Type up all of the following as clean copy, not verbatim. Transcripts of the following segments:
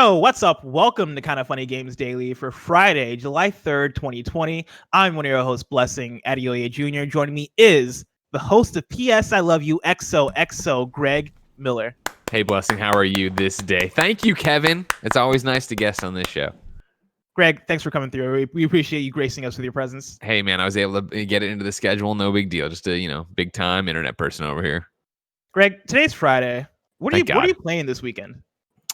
Yo, what's up? Welcome to Kind of Funny Games Daily for Friday, July 3rd, 2020. I'm one of your hosts, Blessing Adeoye Jr. Joining me is the host of P.S. I Love You XOXO, Greg Miller. Hey, Blessing, how are you this day? Thank you, Kevin. It's always nice to guest on this show. Greg, thanks for coming through. We appreciate you gracing us with your presence. Hey, man, I was able to get it into the schedule. No big deal. Just a, big time internet person over here. Greg, today's Friday. What are you playing this weekend?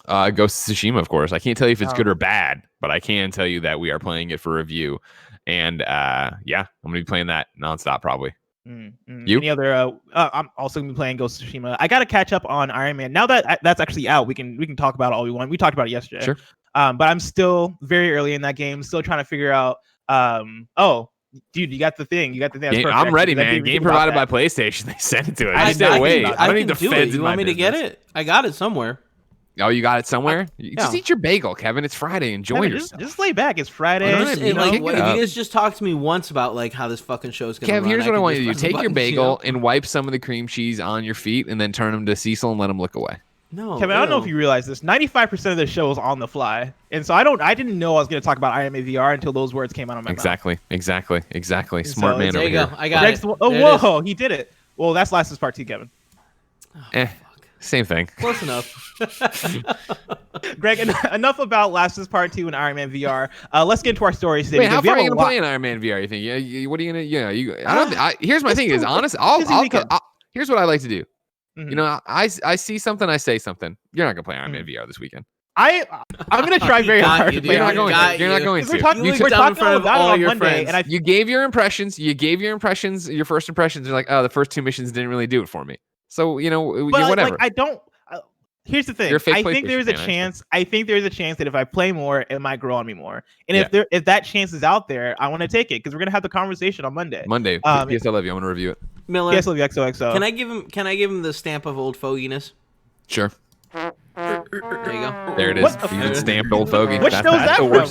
Ghost of Tsushima, of course. I can't tell you if it's good or bad, but I can tell you that we are playing it for review. And I'm going to be playing that nonstop probably. You? Any other? I'm also going to be playing Ghost of Tsushima. I got to catch up on Iron Man. Now that that's actually out, we can talk about it all we want. We talked about it yesterday. Sure. But I'm still very early in that game. Still trying to figure out. Dude, you got the thing. I'm ready, man. Game provided by PlayStation. They sent it to us. I don't need the feds. You want me to get it? I got it somewhere. Oh, you got it somewhere? Just eat your bagel, Kevin. It's Friday. Enjoy yourself. Just lay back. It's Friday. If you guys just talk to me once about how this fucking show's gonna Kev, run, here's what I want you to do. Take your bagel and wipe some of the cream cheese on your feet and then turn them to Cecil and let him look away. No, Kevin, I don't know if you realize this. 95% of the show is on the fly. And so I didn't know I was going to talk about Iron Man VR until those words came out of my mouth. Exactly. Smart man over here. I got it. Whoa, he did it. Well, that's Last of Us Part 2, Kevin. Same thing. Close enough. Greg, enough about Last of Us Part 2 and Iron Man VR. Let's get into our stories today. Wait, how far are you going to play in Iron Man VR, you think? Yeah, what are you going to, here's my thing is, honest, here's what I like to do. Mm-hmm. I see something, I say something. You're not going to play Iron Man VR this weekend. I'm going to try very hard. You're not going to. We're talking about it on Monday. And you gave your impressions. Your first impressions are like, oh, the first two missions didn't really do it for me. So, whatever. Here's the thing. I think there's a chance that if I play more, it might grow on me more. And if that chance is out there, I want to take it because we're gonna have the conversation on Monday. Yes, I love you. I'm gonna review it. Miller. Yes, I love you. XOXO. Can I give him the stamp of old foginess? Sure. There you go. There it is. He's stamped old fogey. Which show is that from?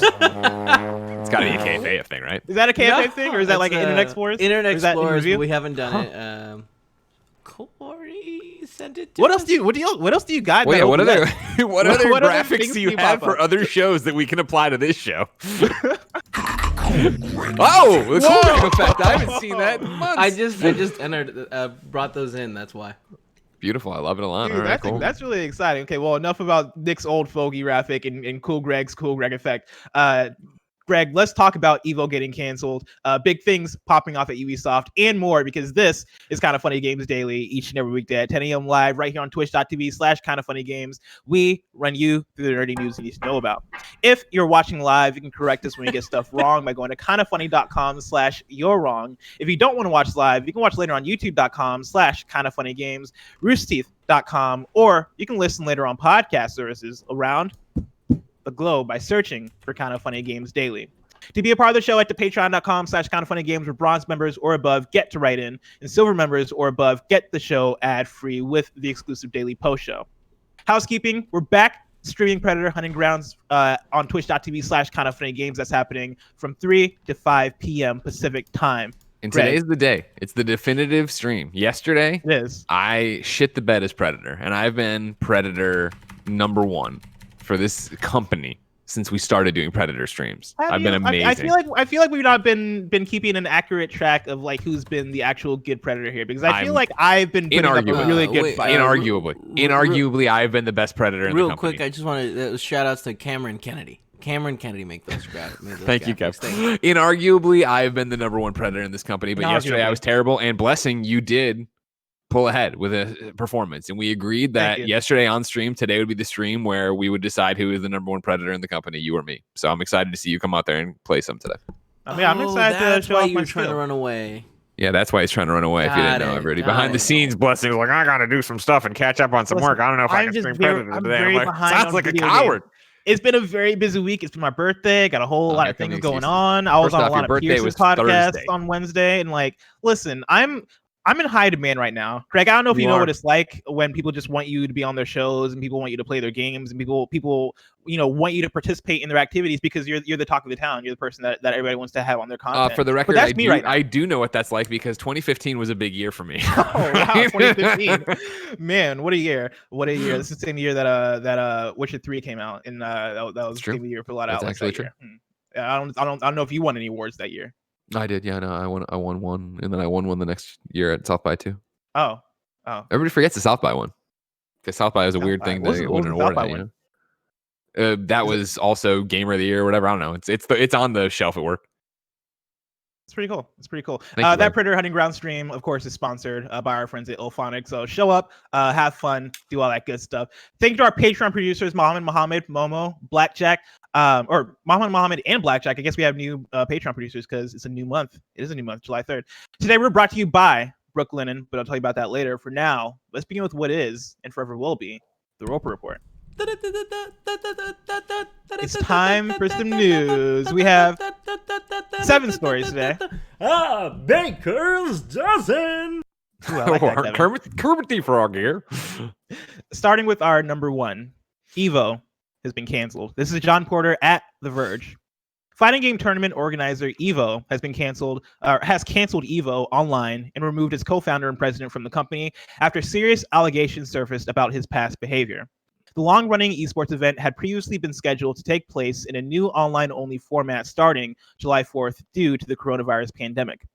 It's got to be a KFA thing, right? Is that a KFA thing, or is that like an Internet Explorers? Internet Explorers. We haven't done it. Corey sent it to What else do you got? Well, what other graphics do you have for other shows that we can apply to this show? Oh, the Corey effect! I haven't seen that in months. I just brought those in. That's why. Beautiful. I love it a lot. Dude, all right, cool. That's really exciting. Okay, well, enough about Nick's old fogey graphic and Cool Greg effect. Greg, let's talk about Evo getting canceled. Big things popping off at Ubisoft and more, because this is Kind of Funny Games Daily each and every weekday at 10 a.m. live right here on twitch.tv/kindoffunnygames. We run you through the nerdy news you need to know about. If you're watching live, you can correct us when you get stuff wrong by going to kindoffunny.com/you're wrong. If you don't want to watch live, you can watch later on youtube.com/kindoffunnygames, roosterteeth.com, or you can listen later on podcast services around the globe by searching for Kind of Funny Games Daily. To be a part of the show, at the patreon.com/kindoffunnygames, where bronze members or above get to write in, and silver members or above get the show ad-free with the exclusive daily post show. Housekeeping, we're back streaming Predator Hunting Grounds on twitch.tv/kindoffunnygames. That's happening from 3 to 5 p.m. Pacific time. And today's the day. It's the definitive stream. Yesterday, it is. I shit the bed as Predator, and I've been Predator number 1 for this company since we started doing Predator streams. I've been amazing. I feel like we've not been keeping an accurate track of who's been the actual good Predator here, because I feel like I've been putting up a really good fight. Inarguably, I've been the best Predator in the company. Real quick, I just want to shout outs to Cameron Kennedy. Cameron Kennedy make those Thank you, Kev. Inarguably, I've been the number 1 Predator in this company, but yesterday I was terrible, and Blessing, you did pull ahead with a performance, and we agreed that yesterday on stream, today would be the stream where we would decide who is the number 1 Predator in the company, you or me. So I'm excited to see you come out there and play some today. I'm excited to show off my skill. Trying to run away. Yeah, that's why he's trying to run away. If you didn't know everybody, behind the scenes, Blessing was like, I gotta do some stuff and catch up on some work. I don't know if I can stream Predator today. I'm like, sounds like a coward. It's been a very busy week. It's been my birthday. Got a whole lot of things going on. I was on a lot of Pierce's podcasts on Wednesday, and listen, I'm in high demand right now. Craig, I don't know if you know what it's like when people just want you to be on their shows and people want you to play their games and people want you to participate in their activities because you're the talk of the town. You're the person that everybody wants to have on their content. For the record, I do know what that's like because 2015 was a big year for me. Oh wow, 2015. Man, what a year. What a year. This is the same year that Witcher 3 came out, and that was the same year for a lot of outlets that year. I don't know if you won any awards that year. I did, yeah. No, I won one, and then I won one the next year at South by too. Oh. Everybody forgets the South by one because South by is a weird thing to win an award at. That was also Gamer of the Year or whatever. I don't know. It's on the shelf at work. It's pretty cool. That Predator Hunting Ground stream, of course, is sponsored by our friends at Ilphonic. So show up, have fun, do all that good stuff. Thank you to our Patreon producers, Mohammed, Momo, Blackjack, or Mohammed and Blackjack. I guess we have new Patreon producers because it's a new month. It is a new month, July 3rd. Today we're brought to you by Brooklinen, but I'll tell you about that later. For now, let's begin with what is and forever will be the Roper Report. It's time for some news. We have 7 stories today. Baker's dozen. Ooh, I like that, Kermit the Frog here. Starting with our number 1, Evo has been canceled. This is Jon Porter at The Verge. Fighting game tournament organizer Evo has canceled Evo online and removed its co-founder and president from the company after serious allegations surfaced about his past behavior. The long-running esports event had previously been scheduled to take place in a new online-only format starting July 4th due to the coronavirus pandemic.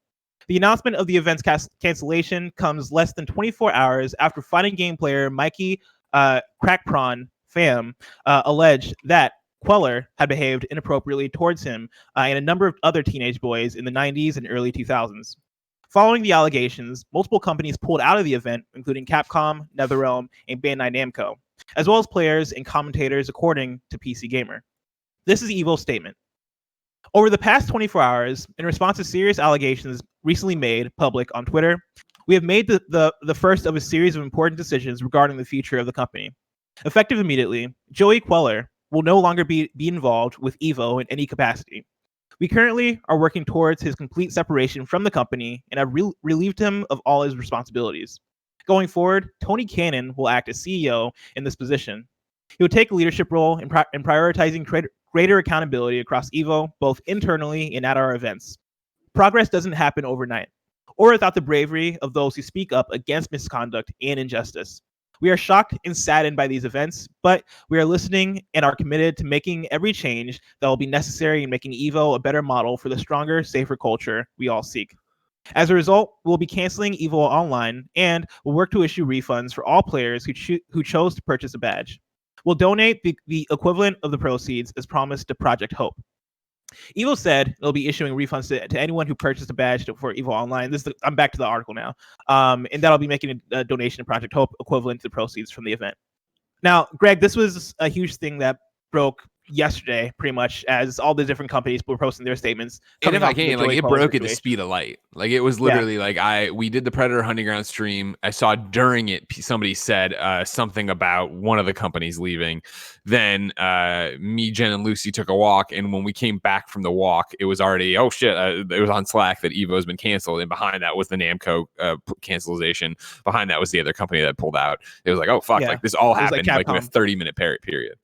The announcement of the event's cancellation comes less than 24 hours after fighting game player Mikey Crackprawn Pham alleged that Queller had behaved inappropriately towards him and a number of other teenage boys in the 90s and early 2000s. Following the allegations, multiple companies pulled out of the event, including Capcom, NetherRealm, and Bandai Namco, as well as players and commentators, according to PC Gamer. This is Evo's statement. Over the past 24 hours, in response to serious allegations recently made public on Twitter, we have made the first of a series of important decisions regarding the future of the company. Effective immediately, Joey Queller will no longer be involved with Evo in any capacity. We currently are working towards his complete separation from the company and have relieved him of all his responsibilities. Going forward, Tony Cannon will act as CEO in this position. He will take a leadership role in prioritizing greater accountability across Evo, both internally and at our events. Progress doesn't happen overnight, or without the bravery of those who speak up against misconduct and injustice. We are shocked and saddened by these events, but we are listening and are committed to making every change that will be necessary in making Evo a better model for the stronger, safer culture we all seek. As a result, we'll be canceling Evo Online and we'll work to issue refunds for all players who chose to purchase a badge. We'll donate the equivalent of the proceeds as promised to Project Hope. Evo said it'll be issuing refunds to anyone who purchased a badge for Evo Online. I'm back to the article now. And that'll be making a donation to Project Hope equivalent to the proceeds from the event. Now, Greg, this was a huge thing that broke yesterday, pretty much, as all the different companies were posting their statements. And if I can, like, it broke at the speed of light. Like, it was literally we did the Predator Hunting Ground stream. I saw during it somebody said something about one of the companies leaving. Then me, Jen, and Lucy took a walk, and when we came back from the walk, it was already it was on Slack that Evo has been canceled, and behind that was the Namco cancellation. Behind that was the other company that pulled out. It was like, oh fuck, like this all happened like in a 30-minute period.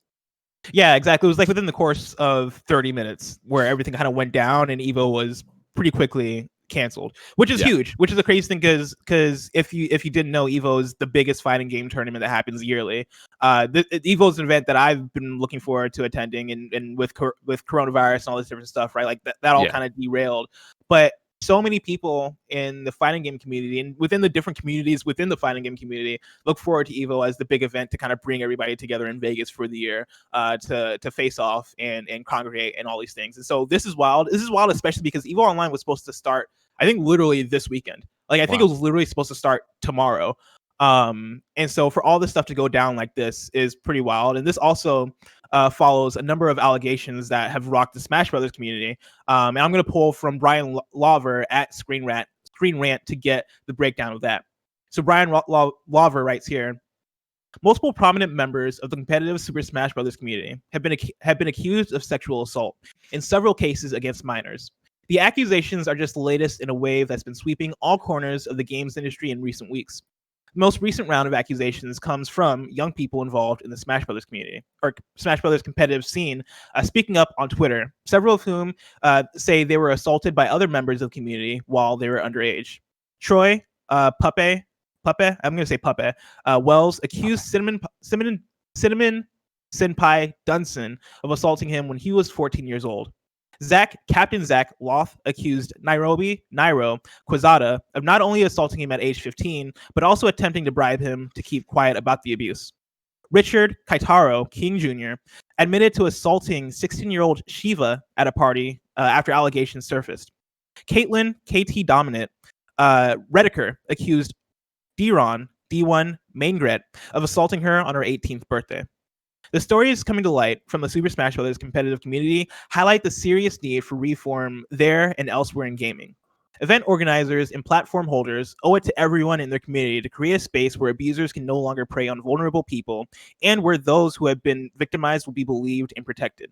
Yeah, exactly. It was like within the course of 30 minutes where everything kind of went down and Evo was pretty quickly canceled, which is huge, which is a crazy thing because if you didn't know, Evo is the biggest fighting game tournament that happens yearly. Evo is an event that I've been looking forward to attending, and with coronavirus and all this different stuff, right? Like that all kind of derailed. But so many people in the fighting game community and within the different communities within the fighting game community look forward to Evo as the big event to kind of bring everybody together in Vegas for the year to face off and congregate and all these things. And so this is wild. This is wild, especially because Evo Online was supposed to start, I think, literally this weekend. Like, I think it was literally supposed to start tomorrow. And so for all this stuff to go down like this is pretty wild. And this also follows a number of allegations that have rocked the Smash Brothers community. And I'm going to pull from Brian Lover at Screen Rant to get the breakdown of that. So Brian Lover writes here: multiple prominent members of the competitive Super Smash Brothers community have been accused of sexual assault, in several cases against minors. The accusations are just the latest in a wave that's been sweeping all corners of the games industry in recent weeks. The most recent round of accusations comes from young people involved in the Smash Brothers community, or Smash Brothers competitive scene, speaking up on Twitter, several of whom say they were assaulted by other members of the community while they were underage. Troy, Puppe, I'm going to say Puppe, Wells accused Cinnamon Senpai Dunson of assaulting him when he was 14 years old. Captain Zach Loth accused Nairo Quezada of not only assaulting him at age 15, but also attempting to bribe him to keep quiet about the abuse. Richard Kaitaro King Jr. admitted to assaulting 16-year-old Shiva at a party after allegations surfaced. Caitlin KT Dominant Redeker accused D1 Maingret of assaulting her on her 18th birthday. The stories coming to light from the Super Smash Bros. Competitive community highlight the serious need for reform there and elsewhere in gaming. Event organizers and platform holders owe it to everyone in their community to create a space where abusers can no longer prey on vulnerable people and where those who have been victimized will be believed and protected.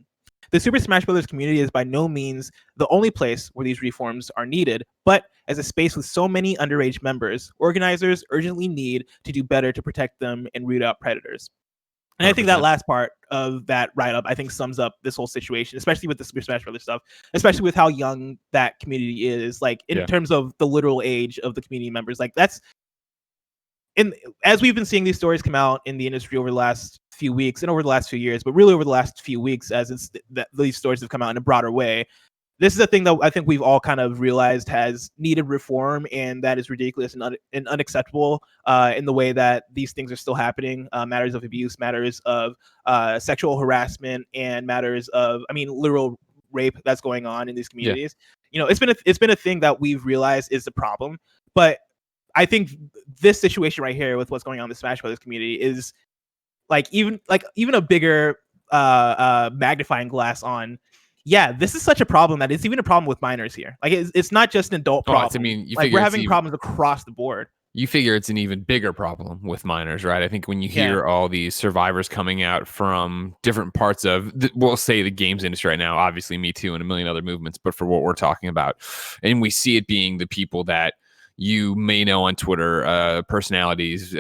The Super Smash Bros. Community is by no means the only place where these reforms are needed, but as a space with so many underage members, organizers urgently need to do better to protect them and root out predators. And 100%. I think that last part of that write-up, I think, sums up this whole situation, especially with the Super Smash Brothers stuff, especially with how young that community is, like, in terms of the literal age of the community members. Like, that's... as we've been seeing these stories come out in the industry over the last few weeks and over the last few years, but really over the last few weeks as these stories have come out in a broader way, this is a thing that I think we've all kind of realized has needed reform, and that is ridiculous and unacceptable in the way that these things are still happening. Matters of abuse, matters of sexual harassment, and matters of, literal rape that's going on in these communities. Yeah. It's been a thing that we've realized is the problem. But I think this situation right here with what's going on in the Smash Brothers community is even a bigger magnifying glass on. Yeah, this is such a problem that it's even a problem with minors here. Like, it's not just an adult problem. We're having problems across the board. You figure it's an even bigger problem with minors, right? I think when you hear all these survivors coming out from different parts of, we'll say, the games industry right now, obviously Me Too and a million other movements, but for what we're talking about, and we see it being the people that you may know on Twitter, personalities,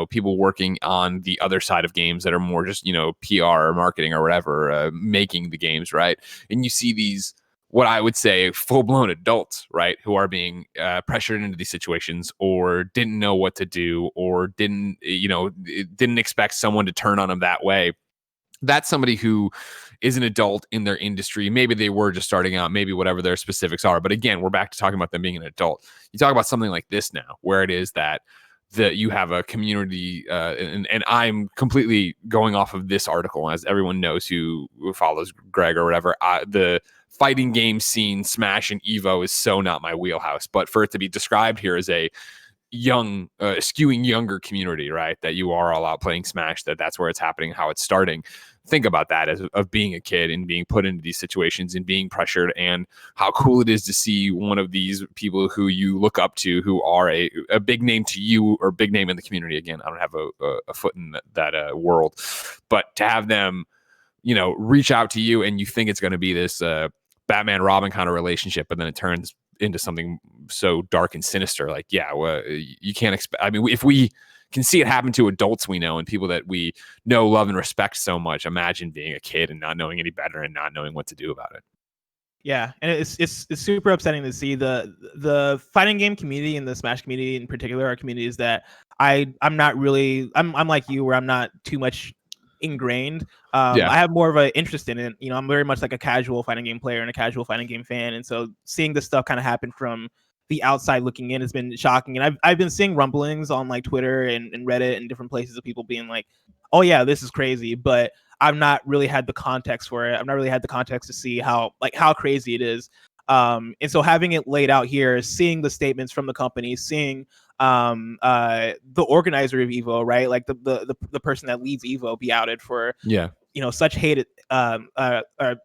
people working on the other side of games that are more just, PR or marketing or whatever, making the games, right? And you see these, what I would say, full-blown adults, right, who are being pressured into these situations, or didn't know what to do, or didn't expect someone to turn on them that way. That's somebody who is an adult in their industry. Maybe they were just starting out, maybe whatever their specifics are. But again, we're back to talking about them being an adult. You talk about something like this now, where it is that you have a community, and I'm completely going off of this article, as everyone knows who follows Greg or whatever. The fighting game scene, Smash and Evo, is so not my wheelhouse. But for it to be described here as a young, skewing younger community, right? That you are all out playing Smash, that's where it's happening, how it's starting. Think about that of being a kid and being put into these situations and being pressured, and how cool it is to see one of these people who you look up to, who are a big name to you or big name in the community. Again, I don't have a foot in that world, but to have them, reach out to you, and you think it's going to be this Batman Robin kind of relationship, but then it turns into something so dark and sinister. Like, you can't expect. If we can see it happen to adults we know and people that we know, love, and respect so much, imagine being a kid and not knowing any better and not knowing what to do about it. Yeah, and it's super upsetting to see the fighting game community and the Smash community in particular are communities that I'm not really. I'm like you, where I'm not too much ingrained. I have more of an interest in it. I'm very much like a casual fighting game player and a casual fighting game fan, and so seeing this stuff kind of happen from the outside looking in has been shocking. And I've been seeing rumblings on like Twitter and Reddit and different places of people being like, "Oh yeah, this is crazy," but I've not really had the context for it. I've not really had the context to see how crazy it is. And so having it laid out here, seeing the statements from the company, seeing the organizer of Evo, right, like the person that leads Evo, be outed for such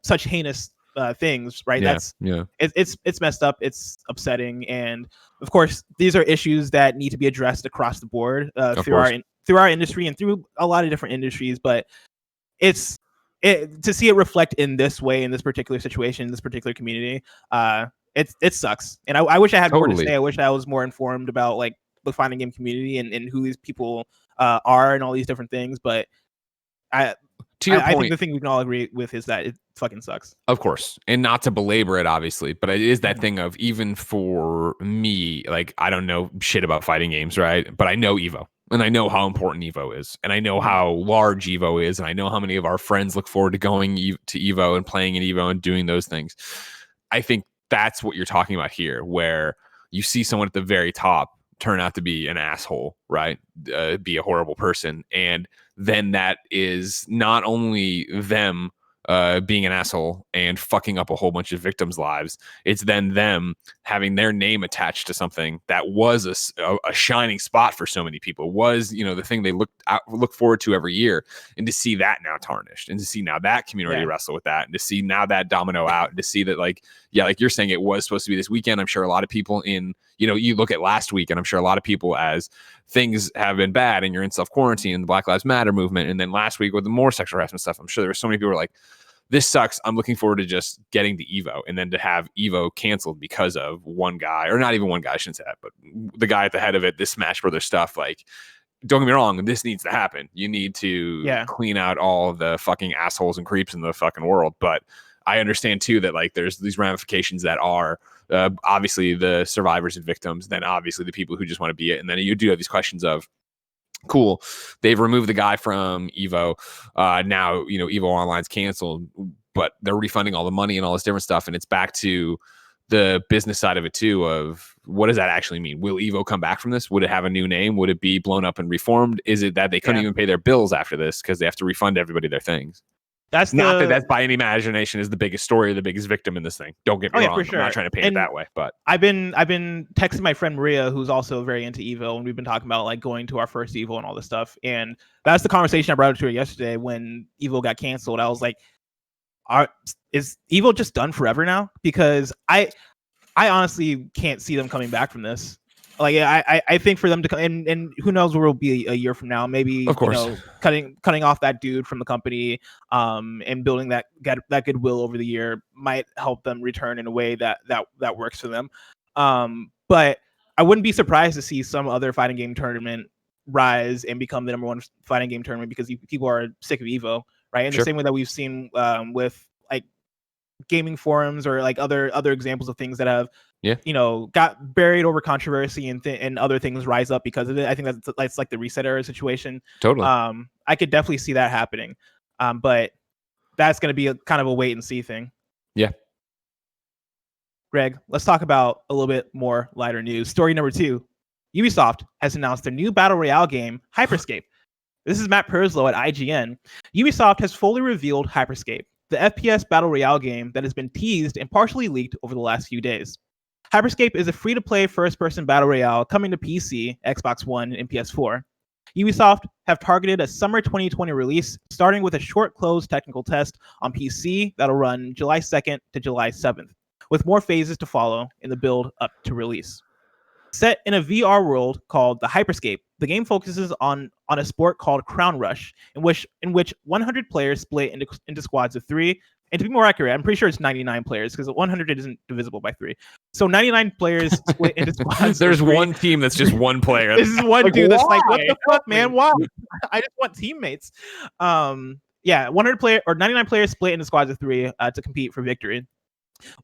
such heinous things, right? It's messed up. It's upsetting, and of course these are issues that need to be addressed across the board through our industry and through a lot of different industries. But to see it reflect in this way, in this particular situation, in this particular community, it sucks. And I wish I had more to Totally. say. I wish I was more informed about like the fighting game community and who these people are and all these different things. But I think the thing we can all agree with is that it fucking sucks. Of course. And not to belabor it, obviously, but it is that thing of, even for me, like, I don't know shit about fighting games, right? But I know Evo. And I know how important Evo is. And I know how large Evo is. And I know how many of our friends look forward to going to Evo and playing in Evo and doing those things. I think that's what you're talking about here, where you see someone at the very top turn out to be an asshole, right? Be a horrible person. And then that is not only them being an asshole and fucking up a whole bunch of victims' lives, it's then them having their name attached to something that was a shining spot for so many people. It was, the thing they look forward to every year, and to see that now tarnished, and to see now that community wrestle with that, and to see now that domino out, and to see that, like you're saying, it was supposed to be this weekend. I'm sure a lot of people you look at last week, and I'm sure a lot of people, as things have been bad and you're in self-quarantine and the Black Lives Matter movement, and then last week with the more sexual harassment stuff, I'm sure there were so many people who were like, this sucks. I'm looking forward to just getting to Evo, and then to have Evo canceled because of one guy, or not even one guy, I shouldn't say that, but the guy at the head of it, this Smash Brothers stuff. Like, don't get me wrong, this needs to happen. You need to clean out all the fucking assholes and creeps in the fucking world. But I understand too that, like, there's these ramifications that are obviously the survivors and victims, then obviously the people who just want to be it. And then you do have these questions of, cool, they've removed the guy from Evo. Now, Evo Online's canceled, but they're refunding all the money and all this different stuff. And it's back to the business side of it too, of what does that actually mean? Will Evo come back from this? Would it have a new name? Would it be blown up and reformed? Is it that they couldn't even pay their bills after this because they have to refund everybody their things? That's not that that's by any imagination is the biggest story or the biggest victim in this thing. Don't get me wrong. For sure. I'm not trying to paint it that way, but I've been texting my friend Maria, who's also very into Evo, and we've been talking about like going to our first Evo and all this stuff. And that's the conversation I brought up to her yesterday when Evo got canceled. I was like, is Evo just done forever now? Because I honestly can't see them coming back from this. Like, I think for them to come, and who knows where we'll be a year from now? Maybe, of course, cutting off that dude from the company, and building that goodwill over the year might help them return in a way that works for them. But I wouldn't be surprised to see some other fighting game tournament rise and become the number one fighting game tournament because people are sick of Evo, right? In the same way that we've seen with like gaming forums or like other examples of things that have got buried over controversy and other things rise up because of it. I think that's like the reset era situation. Totally. I could definitely see that happening. But that's going to be kind of a wait and see thing. Yeah. Greg, let's talk about a little bit more lighter news. Story number 2. Ubisoft has announced their new Battle Royale game, Hyper Scape. This is Matt Purslow at IGN. Ubisoft has fully revealed Hyper Scape, the FPS Battle Royale game that has been teased and partially leaked over the last few days. Hyper Scape is a free-to-play first-person battle royale coming to PC, Xbox One, and PS4. Ubisoft have targeted a summer 2020 release, starting with a short closed technical test on PC that'll run July 2nd to July 7th, with more phases to follow in the build up to release. Set in a VR world called the Hyper Scape, the game focuses on a sport called Crown Rush, in which 100 players split into squads of 3. And to be more accurate, I'm pretty sure it's 99 players because 100 isn't divisible by 3. So 99 players split into squads. There's one team that's just one player. This is one dude that's like, what the fuck, man? Why? I just want teammates. 99 players split into squads of 3 to compete for victory.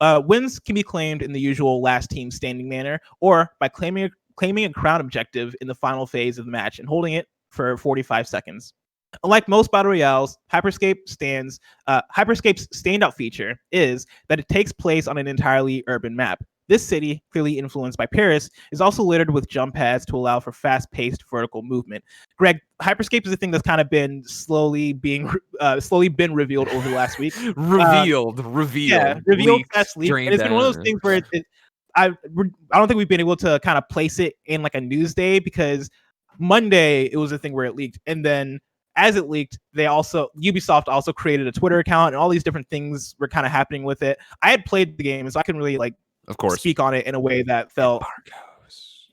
Wins can be claimed in the usual last team standing manner, or by claiming a crown objective in the final phase of the match and holding it for 45 seconds. Unlike most battle royales, Hyperscape's standout feature is that it takes place on an entirely urban map. This city, clearly influenced by Paris, is also littered with jump pads to allow for fast-paced vertical movement. Greg, Hyperscape is a thing that's kind of been slowly been revealed over the last week. Revealed. Yeah, revealed / leaked. And it's been one of those things where I don't think we've been able to kind of place it in like a news day because Monday it was a thing where it leaked, and then as it leaked, Ubisoft also created a Twitter account, and all these different things were kind of happening with it. I had played the game, so I couldn't really speak on it in a way that felt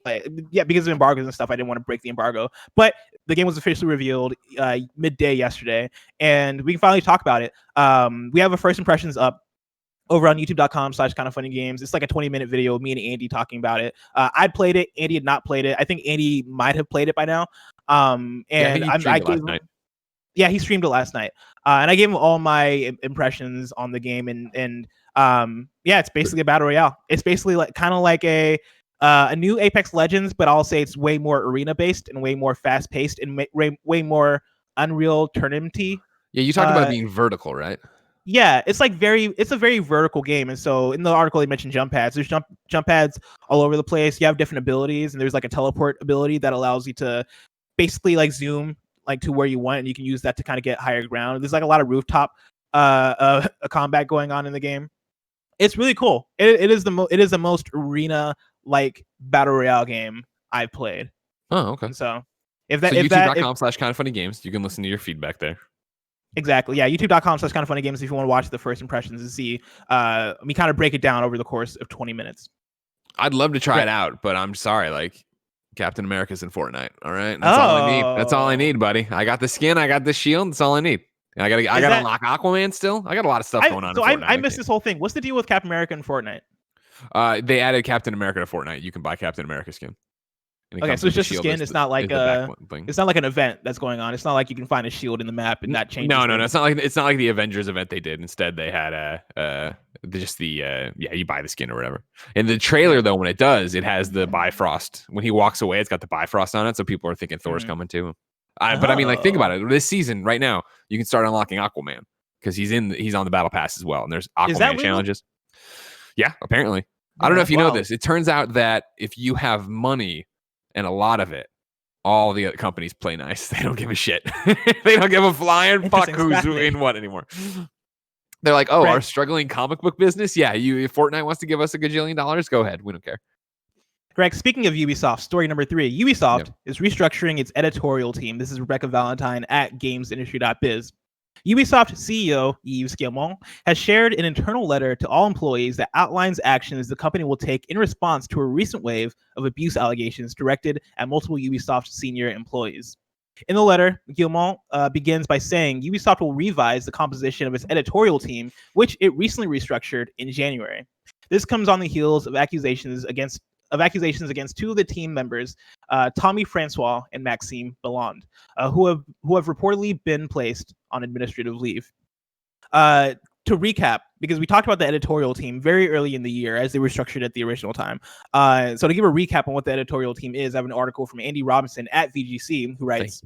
because of embargoes and stuff. I didn't want to break the embargo, but the game was officially revealed midday yesterday, and we can finally talk about it. We have a first impressions up over on youtube.com/kindoffunnygames. It's like a 20-minute video of me and Andy talking about it. I'd played it. Andy had not played it. I think Andy might have played it by now. And I gave last night. Yeah, he streamed it last night. And I gave him all my impressions on the game, and yeah, it's basically a battle royale. It's basically like kind of like a new Apex Legends, but I'll say it's way more arena based and way more fast paced and way more Unreal Tournament-y. Yeah, you talked about being vertical, right? Yeah, it's a very vertical game. And so in the article they mentioned jump pads. There's jump pads all over the place. You have different abilities, and there's like a teleport ability that allows you to basically like zoom like to where you want, and you can use that to kind of get higher ground. There's like a lot of rooftop combat going on in the game. It's really cool. It is the most arena like battle royale game I've played. Oh, okay. And so youtube.com/kindoffunnygames, you can listen to your feedback there. Exactly. Yeah, youtube.com/kindoffunnygames if you want to watch the first impressions and see me kind of break it down over the course of 20 minutes. I'd love to try it out, but I'm sorry, like Captain America's in Fortnite. All right, that's all I need. That's all I need, buddy. I got the skin, I got the shield. That's all I need. And I gotta unlock Aquaman still. I got a lot of stuff going on. So I missed this whole thing. What's the deal with Captain America in Fortnite? They added Captain America to Fortnite. You can buy Captain America skin. Okay, so it's just a skin. It's not like it's not like an event that's going on. It's not like you can find a shield in the map and that changes. No. It's not like the Avengers event they did. Instead, they had you buy the skin or whatever. In the trailer though, when it does, it has the Bifrost. When he walks away, it's got the Bifrost on it, so people are thinking Thor's coming too. But I mean, like, think about it. This season, right now, you can start unlocking Aquaman because he's on the battle pass as well, and there's Aquaman challenges. Yeah, apparently. I don't know if you know this. It turns out that if you have money and a lot of it, all the other companies play nice. They don't give a shit. They don't give a flying fuck who's in what anymore. They're like, oh, our struggling comic book business? Yeah, if Fortnite wants to give us $1 gajillion, go ahead. We don't care. Greg, speaking of Ubisoft, story number 3. Ubisoft is restructuring its editorial team. This is Rebekah Valentine at gamesindustry.biz. Ubisoft CEO Yves Guillemot has shared an internal letter to all employees that outlines actions the company will take in response to a recent wave of abuse allegations directed at multiple Ubisoft senior employees. In the letter, Guillemot begins by saying Ubisoft will revise the composition of its editorial team, which it recently restructured in January. This comes on the heels of accusations against two of the team members, Tommy Francois and Maxime Belland, who have reportedly been placed on administrative leave. To recap, because we talked about the editorial team very early in the year as they were structured at the original time. So to give a recap on what the editorial team is, I have an article from Andy Robinson at VGC who writes,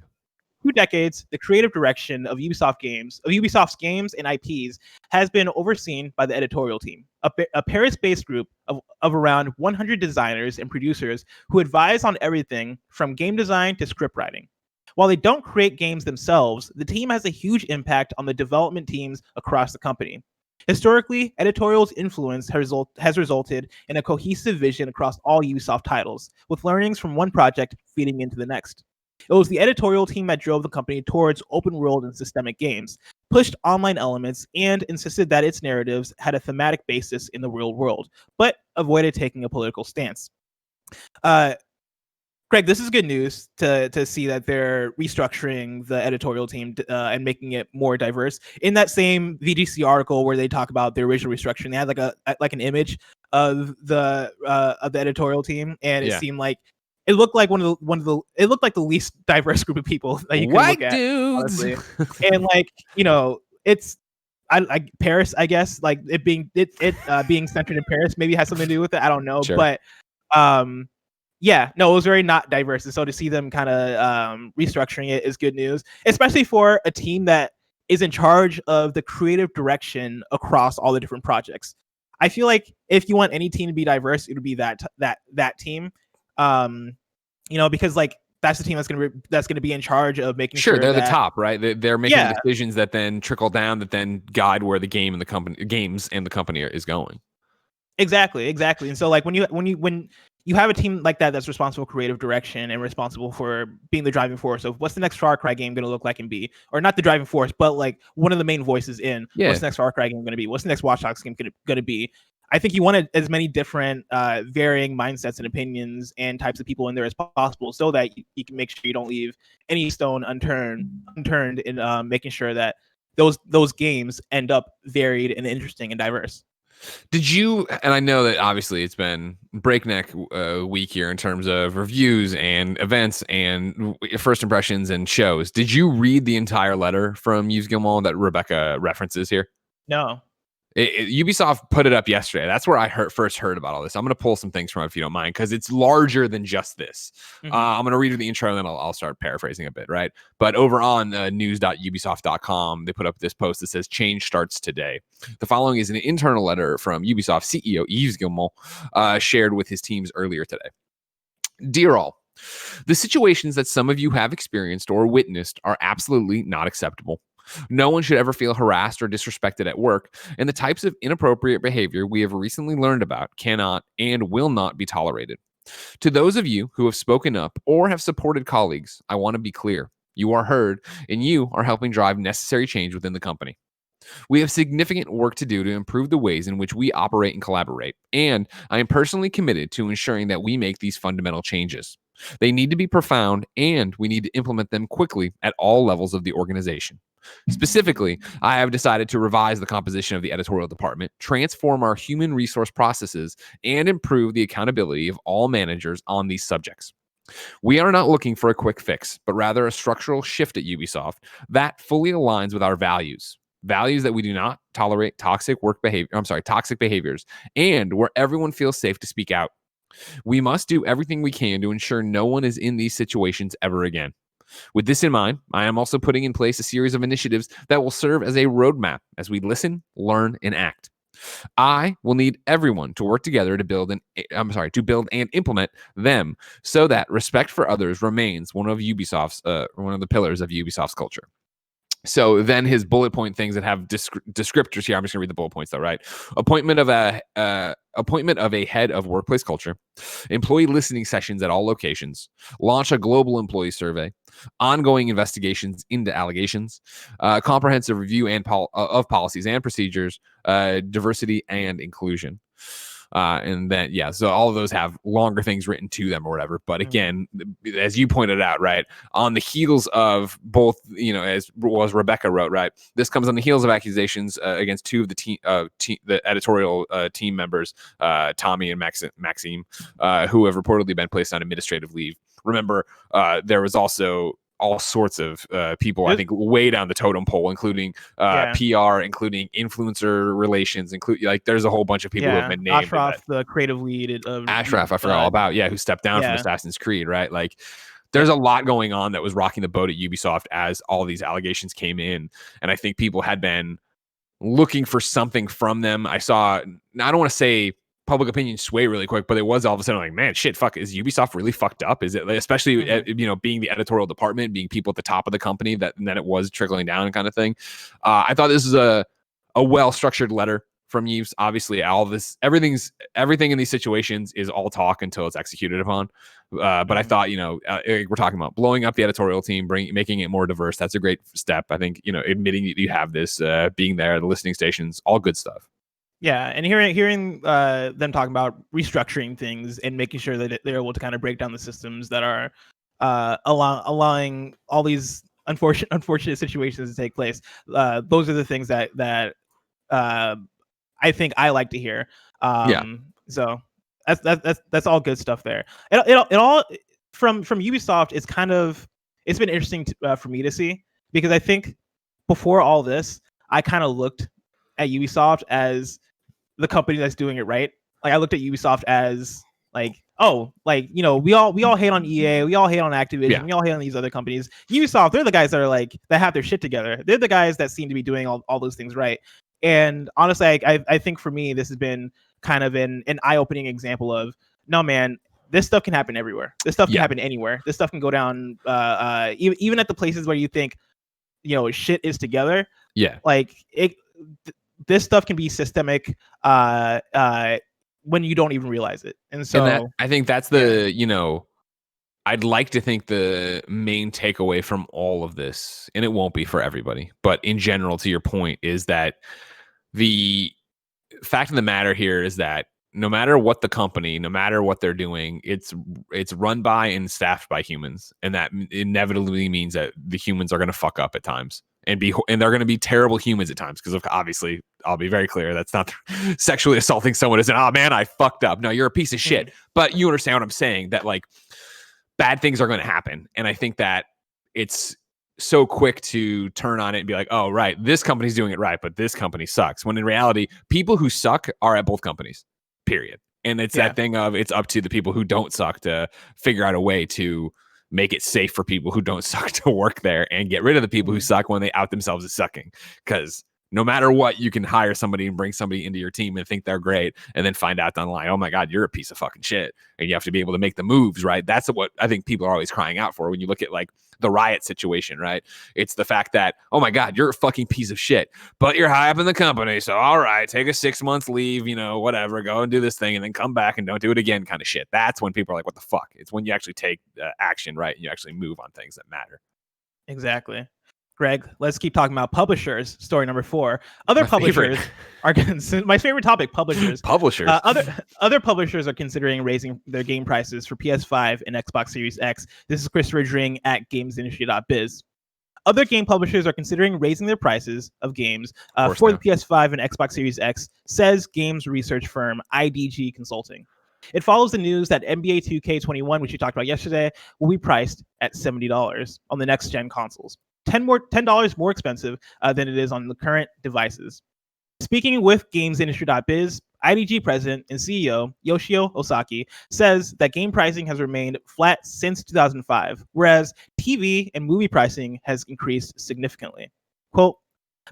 2 decades, the creative direction of Ubisoft's games and IPs has been overseen by the editorial team, a Paris-based group of around 100 designers and producers who advise on everything from game design to script writing. While they don't create games themselves, the team has a huge impact on the development teams across the company. Historically, editorial's influence has resulted in a cohesive vision across all Ubisoft titles, with learnings from one project feeding into the next. It was the editorial team that drove the company towards open world and systemic games, pushed online elements, and insisted that its narratives had a thematic basis in the real world, but avoided taking a political stance. Greg, this is good news to see that they're restructuring the editorial team and making it more diverse. In that same VGC article where they talk about the original restructuring, they had like an image of the editorial team, and it seemed like it looked like it looked like the least diverse group of people that you could look at. Dudes. And like, it's Paris, I guess, like it being centered in Paris maybe has something to do with it. I don't know, sure. But it was very not diverse, and so to see them kind of restructuring it is good news, especially for a team that is in charge of the creative direction across all the different projects. I feel like if you want any team to be diverse, it would be that team. Because like that's the team that's gonna be in charge of making sure they're the top, right? They're making decisions that then trickle down, that then guide where the games and the company is going. Exactly. And so like when you have a team like that that's responsible for creative direction and responsible for being the driving force of what's the next Far Cry game going to look like and be, or not the driving force, but like one of the main voices in what's the next Far Cry game going to be, what's the next Watch Dogs game going to be. I think you wanted as many different varying mindsets and opinions and types of people in there as possible, so that you can make sure you don't leave any stone unturned in making sure that those games end up varied and interesting and diverse. Did you, and I know that obviously it's been breakneck week here in terms of reviews and events and first impressions and shows. Did you read the entire letter from Yves Guillemot that Rebekah references here? No. Ubisoft put it up yesterday. That's where I first heard about all this. I'm going to pull some things from it if you don't mind, because it's larger than just this. I'm going to read the intro and then I'll start paraphrasing a bit, right? But over on news.ubisoft.com, they put up this post that says, "Change starts today." The following is an internal letter from Ubisoft CEO Yves Guillemot shared with his teams earlier today. "Dear all, the situations that some of you have experienced or witnessed are absolutely not acceptable. No one should ever feel harassed or disrespected at work, and the types of inappropriate behavior we have recently learned about cannot and will not be tolerated. To those of you who have spoken up or have supported colleagues, I want to be clear. You are heard, and you are helping drive necessary change within the company. We have significant work to do to improve the ways in which we operate and collaborate, and I am personally committed to ensuring that we make these fundamental changes. They need to be profound, and we need to implement them quickly at all levels of the organization. Specifically, I have decided to revise the composition of the editorial department, transform our human resource processes, and improve the accountability of all managers on these subjects. We are not looking for a quick fix, but rather a structural shift at Ubisoft that fully aligns with our values that we do not tolerate toxic behaviors, and where everyone feels safe to speak out. We must do everything we can to ensure no one is in these situations ever again. With this in mind, I am also putting in place a series of initiatives that will serve as a roadmap as we listen, learn, and act. I will need everyone to work together to build and implement them so that respect for others remains one of the pillars of Ubisoft's culture." So then his bullet point things that have descriptors here. I'm just gonna read the bullet points though, right? Appointment of a head of workplace culture, employee listening sessions at all locations, launch a global employee survey, ongoing investigations into allegations, comprehensive review of policies and procedures, diversity and inclusion. And then, so all of those have longer things written to them or whatever. But again, as you pointed out, right, on the heels of both, as Rebekah wrote, right, this comes on the heels of accusations against two of the editorial team members, Tommy and Maxime, who have reportedly been placed on administrative leave. Remember, there was also all sorts of people, I think, way down the totem pole, including PR, including influencer relations, there's a whole bunch of people who have been named. Ashraf, the creative lead of Ashraf, I forgot all about, who stepped down from Assassin's Creed, right? Like, there's a lot going on that was rocking the boat at Ubisoft as all these allegations came in, and I think people had been looking for something from them. I don't want to say public opinion sway really quick, but it was all of a sudden like, man, shit, fuck, is Ubisoft really fucked up? Is it, especially being the editorial department, being people at the top of the company, and then it was trickling down kind of thing. I thought this was a well structured letter from Yves. Obviously, everything in these situations is all talk until it's executed upon. But I thought, we're talking about blowing up the editorial team, making it more diverse. That's a great step. I think, admitting that you have this, being there, the listening stations, all good stuff. Yeah, and hearing them talking about restructuring things and making sure that they're able to kind of break down the systems that are allowing all these unfortunate situations to take place. Those are the things that I think I like to hear. So that's all good stuff there. It all from Ubisoft is it's been interesting for me to see, because I think before all this, I kind of looked at Ubisoft as the company that's doing it right. Like, I looked at Ubisoft as we all hate on EA, we all hate on Activision, we all hate on these other companies. Ubisoft, they're the guys that that have their shit together. They're the guys that seem to be doing all those things right. And honestly, I think for me, this has been kind of an eye-opening example of, no, man, this stuff can happen everywhere. This stuff can happen anywhere. This stuff can go down even at the places where you think shit is together. This stuff can be systemic when you don't even realize it. And so I think that's I'd like to think the main takeaway from all of this, and it won't be for everybody, but in general, to your point, is that the fact of the matter here is that no matter what the company, no matter what they're doing, it's run by and staffed by humans, and that inevitably means that the humans are going to fuck up at times. and they're going to be terrible humans at times, because obviously I'll be very clear, that's not sexually assaulting someone as an, oh man, I fucked up. No, you're a piece of shit. But you understand what I'm saying, that like bad things are going to happen. And I think that it's so quick to turn on it and be like, oh, right, this company's doing it right, but this company sucks. When in reality, people who suck are at both companies, period. And it's that thing of, it's up to the people who don't suck to figure out a way to make it safe for people who don't suck to work there, and get rid of the people who suck when they out themselves as sucking. Because no matter what, you can hire somebody and bring somebody into your team and think they're great, and then find out down the line, oh my God, you're a piece of fucking shit. And you have to be able to make the moves, right? That's what I think people are always crying out for when you look at like the Riot situation, right? It's the fact that, oh my God, you're a fucking piece of shit, but you're high up in the company. So, all right, take a 6 months leave, whatever, go and do this thing and then come back and don't do it again kind of shit. That's when people are like, what the fuck? It's when you actually take action, right? And you actually move on things that matter. Exactly. Greg, let's keep talking about publishers. Story number 4. Other publishers are my favorite topic. Publishers. Other publishers are considering raising their game prices for PS5 and Xbox Series X. This is Christopher Dring at gamesindustry.biz. Other game publishers are considering raising their prices of games for the PS5 and Xbox Series X, says games research firm IDG Consulting. It follows the news that NBA 2K21, which we talked about yesterday, will be priced at $70 on the next gen consoles. $10 more expensive than it is on the current devices. Speaking with gamesindustry.biz, IDG president and CEO Yoshio Osaki says that game pricing has remained flat since 2005, whereas TV and movie pricing has increased significantly. Quote,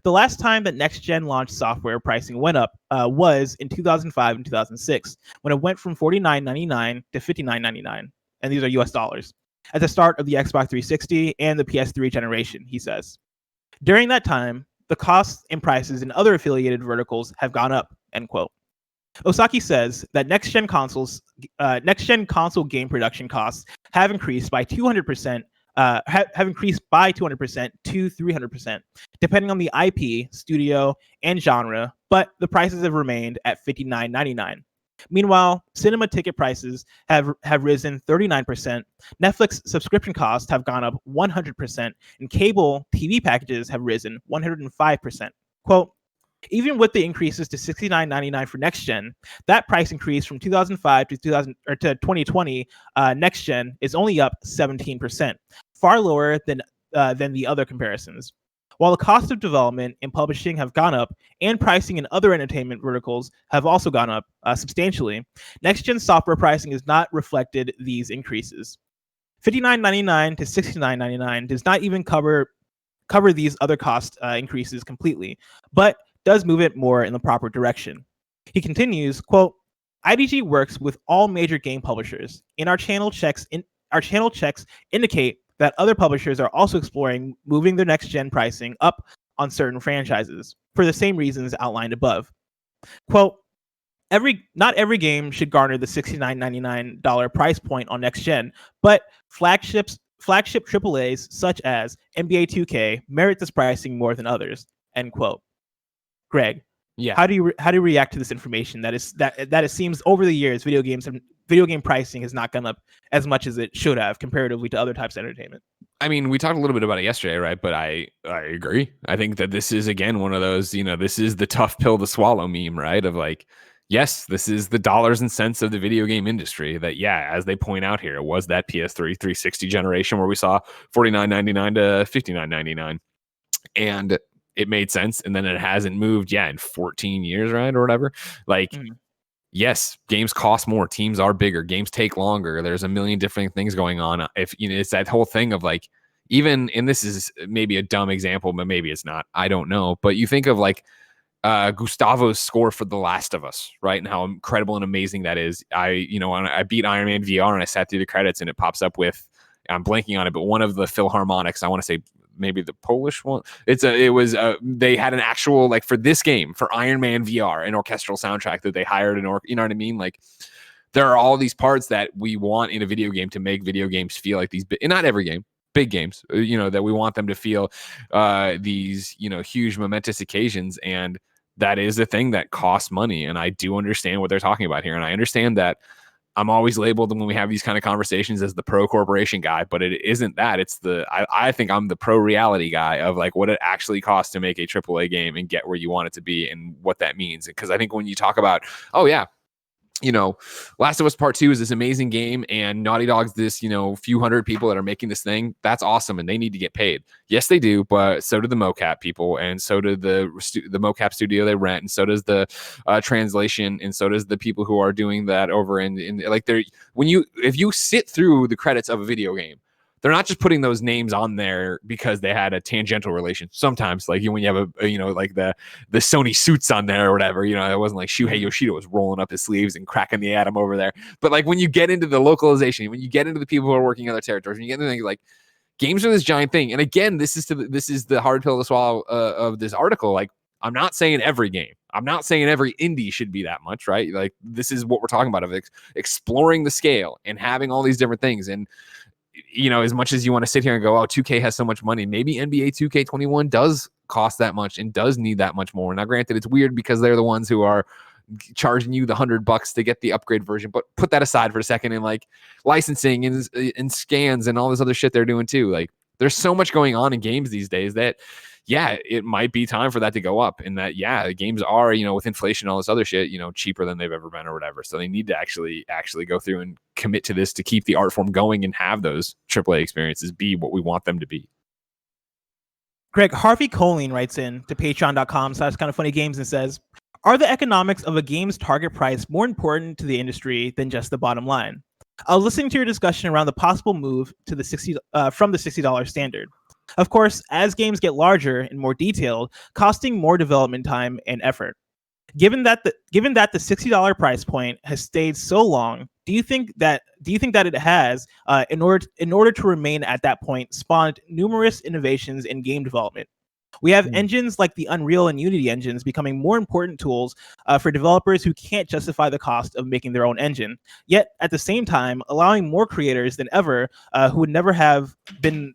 the last time that next-gen launch software pricing went up was in 2005 and 2006, when it went from $49.99 to $59.99, and these are US dollars, at the start of the Xbox 360 and the PS3 generation, he says. During that time, the costs and prices in other affiliated verticals have gone up, end quote. Osaki says that next-gen console game production costs have increased by 200%, have increased by 200% to 300%, depending on the IP, studio, and genre, but the prices have remained at $59.99. Meanwhile, cinema ticket prices have risen 39%, Netflix subscription costs have gone up 100%, and cable TV packages have risen 105%. Quote, even with the increases to $69.99 for next gen, that price increase from 2005 to 2020 next gen is only up 17%, far lower than the other comparisons. While the cost of development and publishing have gone up, and pricing in other entertainment verticals have also gone up substantially, next-gen software pricing has not reflected these increases. $59.99 to $69.99 does not even cover these other cost increases completely, but does move it more in the proper direction. He continues, quote, IDG works with all major game publishers, and our channel checks indicate that other publishers are also exploring moving their next-gen pricing up on certain franchises for the same reasons outlined above. Quote, not every game should garner the $69.99 price point on next-gen, but flagship AAAs such as NBA 2K merit this pricing more than others, end quote. Greg, how do you react to this information that it seems over the years video game pricing has not gone up as much as it should have comparatively to other types of entertainment? I mean, we talked a little bit about it yesterday, right? But I agree. I think that this is, again, one of those, this is the tough pill to swallow meme, right? Of like, yes, this is the dollars and cents of the video game industry that, yeah, as they point out here, it was that PS3 360 generation where we saw $49.99 to $59.99. And it made sense. And then it hasn't moved, in 14 years, right? Or whatever. Like, yes, games cost more. Teams are bigger. Games take longer. There's a million different things going on. If it's that whole thing of like, even, and this is maybe a dumb example, but maybe it's not. I don't know. But you think of like Gustavo's score for The Last of Us, right? And how incredible and amazing that is. I beat Iron Man VR and I sat through the credits and it pops up with, I'm blanking on it, but one of the Philharmonics, I want to say maybe the Polish one. They had an actual, like, for this game, for Iron Man VR, an orchestral soundtrack that they hired you know what I mean? Like, there are all these parts that we want in a video game to make video games feel like these, and not every game, big games, that we want them to feel these, huge momentous occasions. And that is a thing that costs money. And I do understand what they're talking about here. And I understand that I'm always labeled when we have these kind of conversations as the pro corporation guy, but it isn't that. It's I think I'm the pro reality guy of like what it actually costs to make a AAA game and get where you want it to be and what that means. Because I think when you talk about, oh yeah, Last of Us Part 2 is this amazing game, and Naughty Dog's this, few hundred people that are making this thing. That's awesome, and they need to get paid. Yes, they do, but so do the mocap people, and so do the mocap studio they rent, and so does the translation, and so does the people who are doing that over in like they're if you sit through the credits of a video game, they're not just putting those names on there because they had a tangential relation. Sometimes, like when you have like the Sony suits on there or whatever, it wasn't like Shuhei Yoshida was rolling up his sleeves and cracking the atom over there. But like when you get into the localization, when you get into the people who are working in other territories, when you get into things like games are this giant thing. And again, this is the hard pill to swallow of this article. Like, I'm not saying every game. I'm not saying every indie should be that much, right? Like this is what we're talking about of exploring the scale and having all these different things. And as much as you want to sit here and go, oh, 2K has so much money, maybe NBA 2K21 does cost that much and does need that much more. Now, granted, it's weird because they're the ones who are charging you the $100 to get the upgrade version, but put that aside for a second, and like licensing and scans and all this other shit they're doing too. Like there's so much going on in games these days that it might be time for that to go up, and that the games are, with inflation and all this other shit, cheaper than they've ever been or whatever. So they need to actually go through and commit to this to keep the art form going and have those AAA experiences be what we want them to be. Greg, Harvi Coline writes in to patreon.com/kindoffunnygames and says, are the economics of a game's target price more important to the industry than just the bottom line? I was listening to your discussion around the possible move to the from the $60 standard. Of course, as games get larger and more detailed, costing more development time and effort. Given that the $60 price point has stayed so long, do you think that it has, in order to remain at that point, spawned numerous innovations in game development? We have engines like the Unreal and Unity engines becoming more important tools for developers who can't justify the cost of making their own engine, yet at the same time allowing more creators than ever who would never have been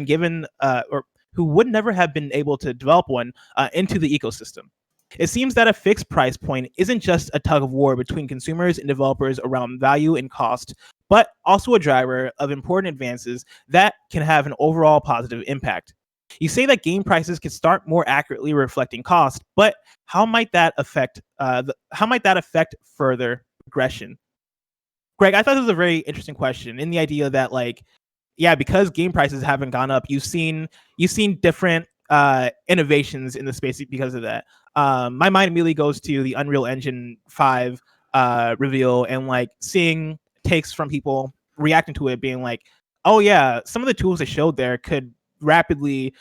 given or who would never have been able to develop one into the ecosystem. It seems that a fixed price point isn't just a tug of war between consumers and developers around value and cost, but also a driver of important advances that can have an overall positive impact. You say that game prices can start more accurately reflecting cost, but how might that affect further progression? Greg, I thought this was a very interesting question, in the idea that because game prices haven't gone up, you've seen different innovations in the space because of that. My mind immediately goes to the Unreal Engine 5 reveal and seeing takes from people reacting to it, being like, oh yeah, some of the tools they showed there could rapidly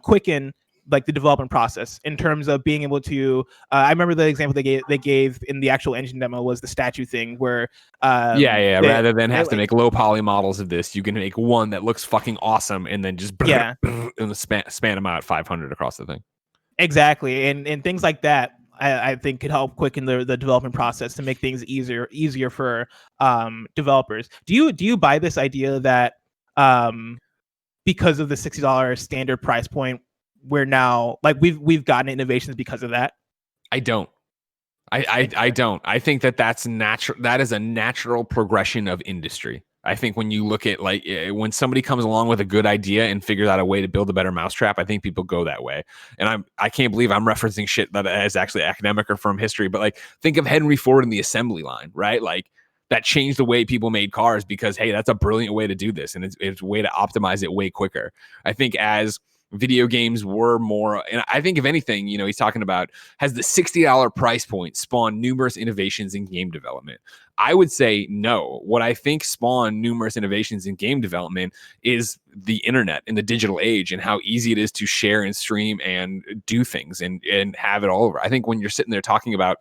quicken the development process in terms of being able to I remember the example they gave in the actual engine demo was the statue thing where rather than have to make low poly models of this, you can make one that looks fucking awesome and then just and span them out 500 across the thing. Exactly. And things like that I think could help quicken the development process to make things easier for developers. Do you buy this idea that because of the $60 standard price point, we're now we've gotten innovations because of that? I don't. I don't. I think that's natural. That is a natural progression of industry. I think when you look at when somebody comes along with a good idea and figures out a way to build a better mousetrap, I think people go that way. And I can't believe I'm referencing shit that is actually academic or from history, but think of Henry Ford and the assembly line, right? That changed the way people made cars because, hey, that's a brilliant way to do this. And it's a way to optimize it way quicker. I think as video games were more, and I think if anything, he's talking about, has the $60 price point spawned numerous innovations in game development? I would say no. What I think spawned numerous innovations in game development is the internet and the digital age and how easy it is to share and stream and do things and have it all over. I think when you're sitting there talking about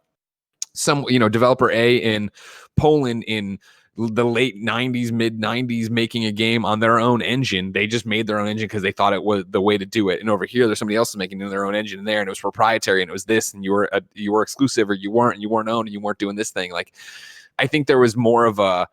some, developer A in Poland in the late 90s, mid 90s, making a game on their own engine. They just made their own engine because they thought it was the way to do it. And over here, there's somebody else making their own engine in there, and it was proprietary, and it was this, and you were exclusive, or you weren't owned, and you weren't doing this thing. I think there was more of a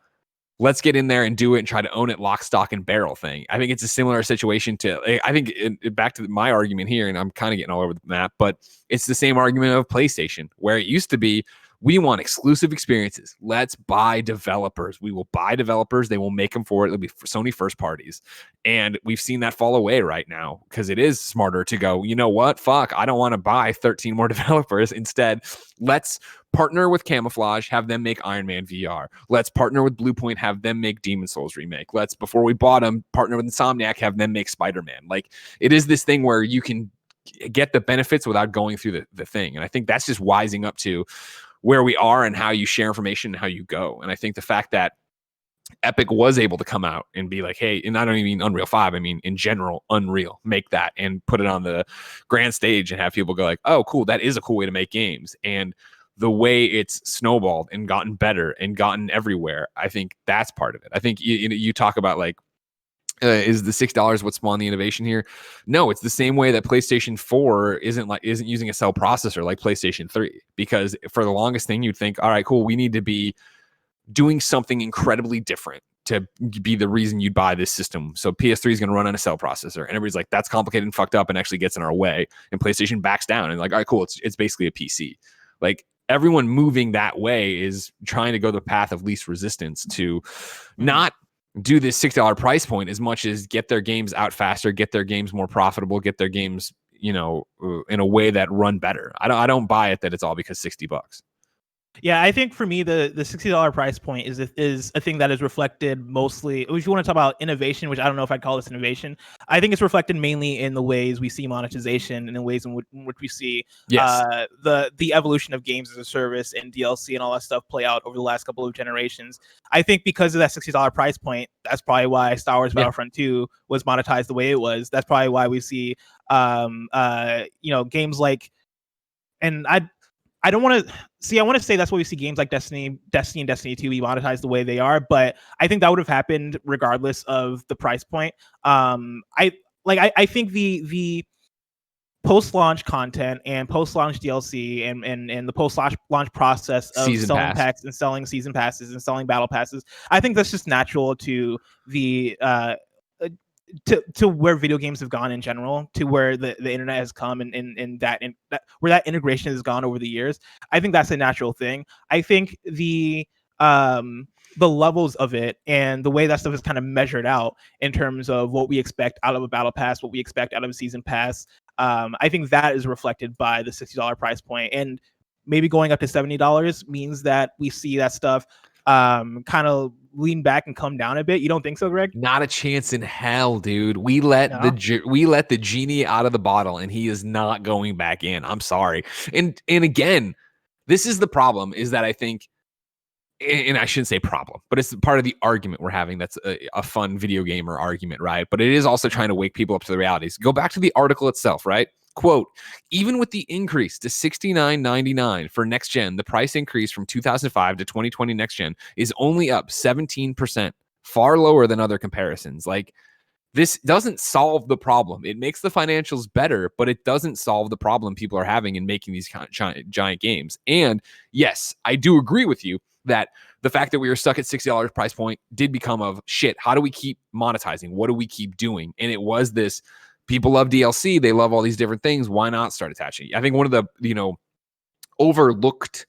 let's get in there and do it and try to own it lock, stock, and barrel thing. I think it's a similar situation to, I think back to my argument here, and I'm kind of getting all over the map, but it's the same argument of PlayStation, where it used to be, We want exclusive experiences. Let's buy developers. We will buy developers. They will make them for it. It'll be for Sony first parties. And we've seen that fall away right now because it is smarter to go, you know what? Fuck, I don't want to buy 13 more developers. Instead, let's partner with Camouflage, have them make Iron Man VR. Let's partner with Bluepoint, have them make Demon Souls remake. Let's, before we bought them, partner with Insomniac, have them make Spider-Man. Like, it is this thing where you can get the benefits without going through the thing. And I think that's just wising up to where we are and how you share information and how you go. And I think the fact that Epic was able to come out and be like, hey, and I don't even mean Unreal 5, I mean in general, Unreal, make that and put it on the grand stage and have people go like, oh, cool, that is a cool way to make games. And the way it's snowballed and gotten better and gotten everywhere, I think that's part of it. I think you talk about like, is the $6 what spawned the innovation here? No, it's the same way that PlayStation 4 isn't using a cell processor like PlayStation 3, because for the longest thing you'd think, all right, cool, we need to be doing something incredibly different to be the reason you'd buy this system. So PS3 is going to run on a cell processor, and everybody's like, that's complicated and fucked up and actually gets in our way. And PlayStation backs down and like, all right, cool, it's basically a PC. Like, everyone moving that way is trying to go the path of least resistance to not do this $6 price point as much as get their games out faster, get their games more profitable, get their games, in a way that run better. I don't buy it that it's all because $60. Yeah, I think for me, the $60 price point is a thing that is reflected mostly. If you want to talk about innovation, which I don't know if I'd call this innovation, I think it's reflected mainly in the ways we see monetization and in ways in which we see the evolution of games as a service and DLC and all that stuff play out over the last couple of generations. I think because of that $60 price point, that's probably why Star Wars Battlefront 2 was monetized the way it was. That's probably why we see games like, and I don't want to see. I want to say that's why we see games like Destiny and Destiny 2 be monetized the way they are. But I think that would have happened regardless of the price point. I think the post-launch content and post-launch DLC and the post-launch process of season selling packs and selling season passes and selling battle passes, I think that's just natural to the to where video games have gone in general, to where the internet has come and where that integration has gone over the years. I think that's a natural thing. I think the levels of it and the way that stuff is kind of measured out in terms of what we expect out of a battle pass, what we expect out of a season pass, I think that is reflected by the $60 price point. And maybe going up to $70 means that we see that stuff kind of lean back and come down a bit. You don't think so, Greg? Not a chance in hell, dude. We let the genie out of the bottle, and he is not going back in. I'm sorry. And again, this is the problem, is that I think, and I shouldn't say problem, but it's part of the argument we're having. That's a fun video gamer argument, right? But it is also trying to wake people up to the realities. Go back to the article itself, right? Quote, even with the increase to $69.99 for next gen, the price increase from 2005 to 2020 next gen is only up 17%, far lower than other comparisons. Like, this doesn't solve the problem. It makes the financials better, but it doesn't solve the problem people are having in making these giant games. And yes, I do agree with you that the fact that we were stuck at $60 price point did become of shit. How do we keep monetizing? What do we keep doing? And it was this, people love DLC. They love all these different things. Why not start attaching? I think one of the, overlooked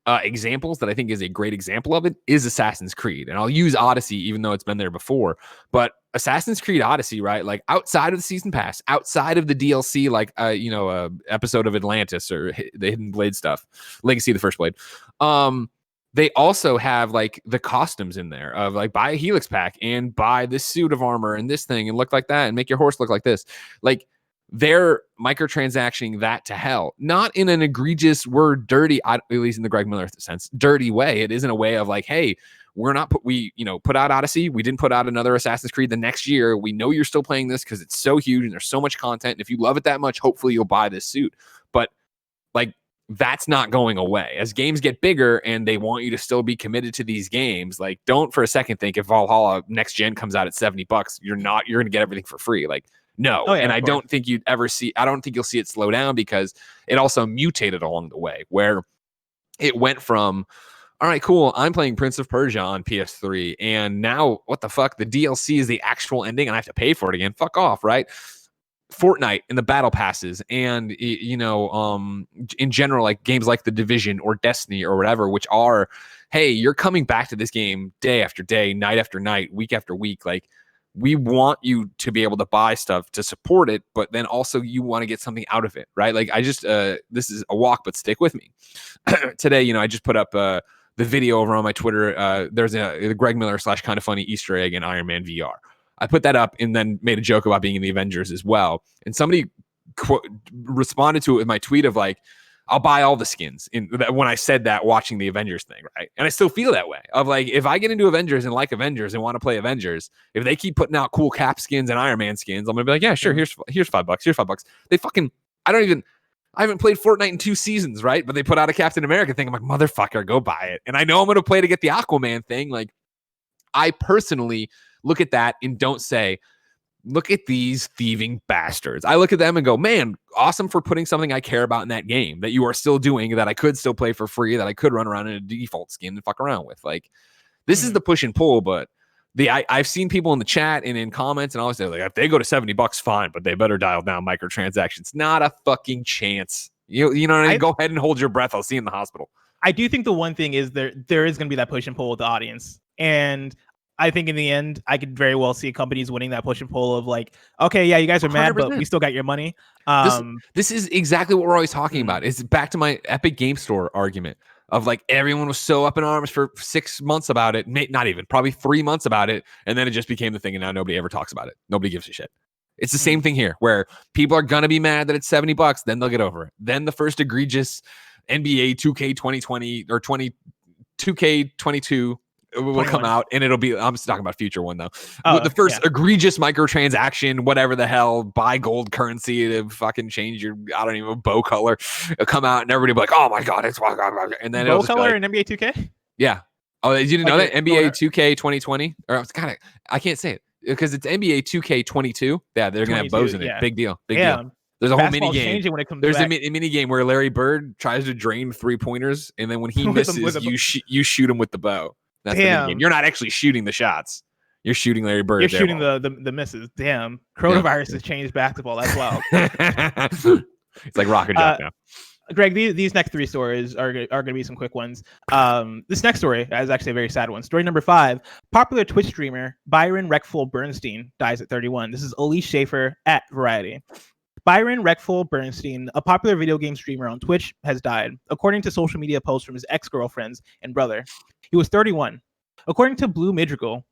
examples that I think is a great example of it is Assassin's Creed. And I'll use Odyssey, even though it's been there before. But Assassin's Creed Odyssey, right? Like, outside of the season pass, outside of the DLC, like, episode of Atlantis or the Hidden Blade stuff, Legacy of the First Blade. They also have like the costumes in there of like, buy a Helix pack and buy this suit of armor and this thing and look like that and make your horse look like this. Like, they're microtransactioning that to hell, not in an egregious, we're dirty, at least in the Greg Miller sense, dirty way. It isn't a way of like, hey, we're not put out Odyssey. We didn't put out another Assassin's Creed the next year. We know you're still playing this because it's so huge and there's so much content. And if you love it that much, hopefully you'll buy this suit. But like, that's not going away. As games get bigger and they want you to still be committed to these games, like, don't for a second think if Valhalla next gen comes out at $70, you're going to get everything for free. Like, no. And I don't think you'd ever I don't think you'll see it slow down, because it also mutated along the way, where it went from, all right, cool, I'm playing Prince of Persia on PS3, and now what the fuck? The DLC is the actual ending and I have to pay for it again. Fuck off, right? Fortnite and the battle passes, and in general, like games like The Division or Destiny or whatever, which are, hey, you're coming back to this game day after day, night after night, week after week. Like, we want you to be able to buy stuff to support it, but then also you want to get something out of it, right? Like, I just this is a walk, but stick with me. Today, I just put up the video over on my Twitter. There's the Greg Miller / kind of funny Easter egg in Iron Man VR. I put that up and then made a joke about being in the Avengers as well. And somebody responded to it with my tweet of like, I'll buy all the skins when I said that watching the Avengers thing, right? And I still feel that way of like, if I get into Avengers and like Avengers and want to play Avengers, if they keep putting out cool Cap skins and Iron Man skins, I'm gonna be like, yeah, sure, here's $5, here's $5. They fucking, I haven't played Fortnite in 2 seasons, right? But they put out a Captain America thing. I'm like, motherfucker, go buy it. And I know I'm gonna play to get the Aquaman thing. Like, I personally look at that and don't say, look at these thieving bastards. I look at them and go, man, awesome for putting something I care about in that game that you are still doing, that I could still play for free, that I could run around in a default skin and fuck around with. Like, this is the push and pull, but I've seen people in the chat and in comments and always say, like, if they go to $70, fine, but they better dial down microtransactions. Not a fucking chance. You know what I mean? Go ahead and hold your breath. I'll see you in the hospital. I do think the one thing is there is going to be that push and pull with the audience. And I think in the end, I could very well see companies winning that push and pull of like, okay, yeah, you guys are mad, 100%. But we still got your money. This is exactly what we're always talking about. It's back to my Epic Game Store argument of like, everyone was so up in arms for 6 months about it, not even, probably 3 months about it, and then it just became the thing, and now nobody ever talks about it. Nobody gives a shit. It's the same thing here, where people are gonna be mad that it's $70, then they'll get over it. Then the first egregious NBA 2K 2020 or 2K22 will come out, and it'll be, I'm just talking about future one though. The first egregious microtransaction, whatever the hell, buy gold currency to fucking change your, I don't even know, bow color, it'll come out and everybody will be like, oh my god, it's, and then bow color in NBA 2K. Yeah. Oh, you didn't know that NBA 2K 2020, or I can't say it because it's NBA 2K 22. Yeah, they're gonna have bows in it. Yeah. Big deal. Big deal. There's a whole mini game. There's a mini game where Larry Bird tries to drain 3-pointers, and then when he misses, you shoot him with the bow. That's the mini game. You're not actually shooting the shots. You're shooting Larry Bird. You're shooting the misses. Damn. Coronavirus has changed basketball. That's wild. It's like rock and jock now. Greg, these next 3 stories are going to be some quick ones. This next story is actually a very sad one. Story number 5, popular Twitch streamer Byron Reckful Bernstein dies at 31. This is Ellise Shafer at Variety. Byron Reckful Bernstein, a popular video game streamer on Twitch, has died, according to social media posts from his ex-girlfriends and brother. He was 31. According to Blue Madrigal,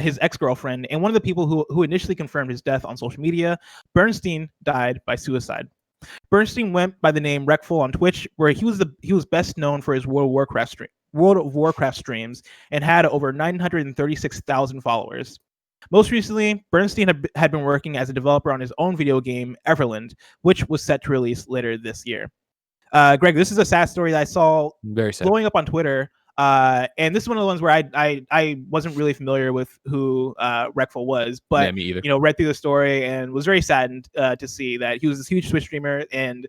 his ex-girlfriend, and one of the people who initially confirmed his death on social media, Bernstein died by suicide. Bernstein went by the name Reckful on Twitch, where he was best known for his World of Warcraft streams and had over 936,000 followers. Most recently, Bernstein had been working as a developer on his own video game, Everland, which was set to release later this year. Greg, this is a sad story that I saw blowing up on Twitter. And this is one of the ones where I wasn't really familiar with who Reckful was, but me either. Read through the story and was very saddened to see that he was this huge Twitch streamer and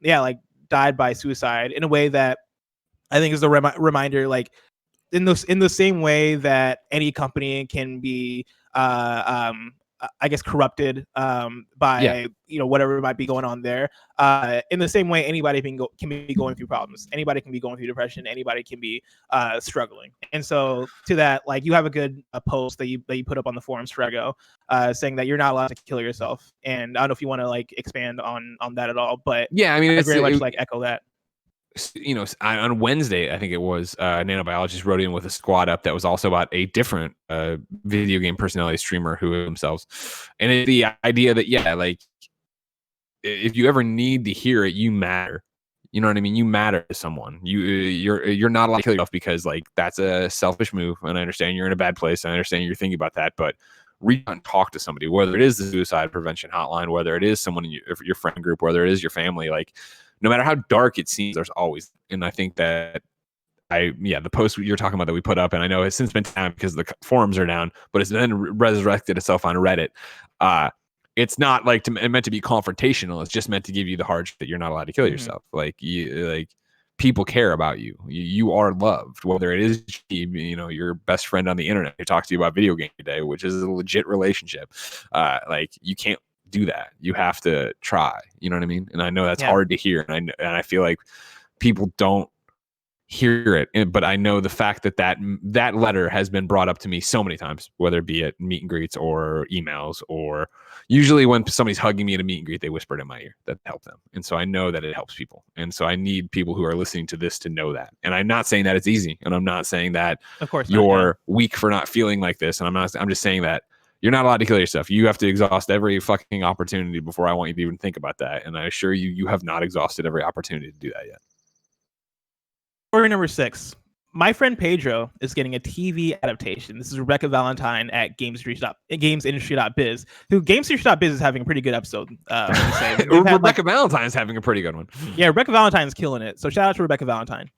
died by suicide in a way that I think is a reminder, like in the same way that any company can be I guess corrupted by whatever might be going on there. In the same way, anybody can be going through problems. Anybody can be going through depression. Anybody can be struggling. And so to that, like, you have a good post that you put up on the forums, Frego, saying that you're not allowed to kill yourself. And I don't know if you want to like expand on that at all, but yeah, I mean, I very much echo that. On Wednesday, I think it was, Nanobiologist wrote in with a squad up that was also about a different video game personality streamer who themselves, and the idea that if you ever need to hear it, you matter. You know what I mean? You matter to someone. You're not allowed to kill yourself because like that's a selfish move, and I understand you're in a bad place. I understand you're thinking about that, but reach out and talk to somebody, whether it is the suicide prevention hotline, whether it is someone in your friend group, whether it is your family, like. No matter how dark it seems, there's always, and I think that the post you're talking about that we put up, and I know it's since been down because the forums are down, but it's then resurrected itself on Reddit. It's not like meant to be confrontational. It's just meant to give you the hard that you're not allowed to kill yourself. Like people care about you. You are loved, whether it is your best friend on the internet who talks to you about video game today, which is a legit relationship. Like you can't do that. You have to try. You know what I mean? And I know that's Yeah. hard to hear, and I feel like people don't hear it, but I know the fact that letter has been brought up to me so many times, whether it be at meet and greets or emails, or usually when somebody's hugging me at a meet and greet, they whisper it in my ear that helped them. And so I know that it helps people. And so I need people who are listening to this to know that. And I'm not saying that it's easy, and I'm not saying that of course you're weak for not feeling like this. And I'm just saying that you're not allowed to kill yourself. You have to exhaust every fucking opportunity before I want you to even think about that. And I assure you, you have not exhausted every opportunity to do that yet. Story number 6. My Friend Pedro is getting a TV adaptation. This is Rebekah Valentine at GamesIndustry.biz, who GamesIndustry.biz is having a pretty good episode. Rebekah Valentine is having a pretty good one. Yeah, Rebekah Valentine's killing it. So shout out to Rebekah Valentine.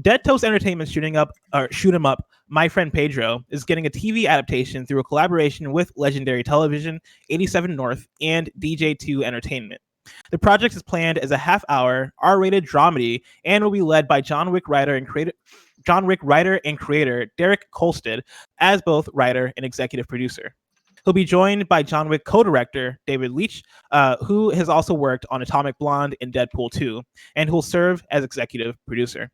Dead Toast Entertainment Shoot 'em Up. My Friend Pedro is getting a TV adaptation through a collaboration with Legendary Television, 87 North, and DJ2 Entertainment. The project is planned as a half-hour R-rated dramedy and will be led by John Wick writer and creator Derek Kolstad as both writer and executive producer. He'll be joined by John Wick co-director David Leitch, who has also worked on Atomic Blonde and Deadpool 2, and who'll serve as executive producer.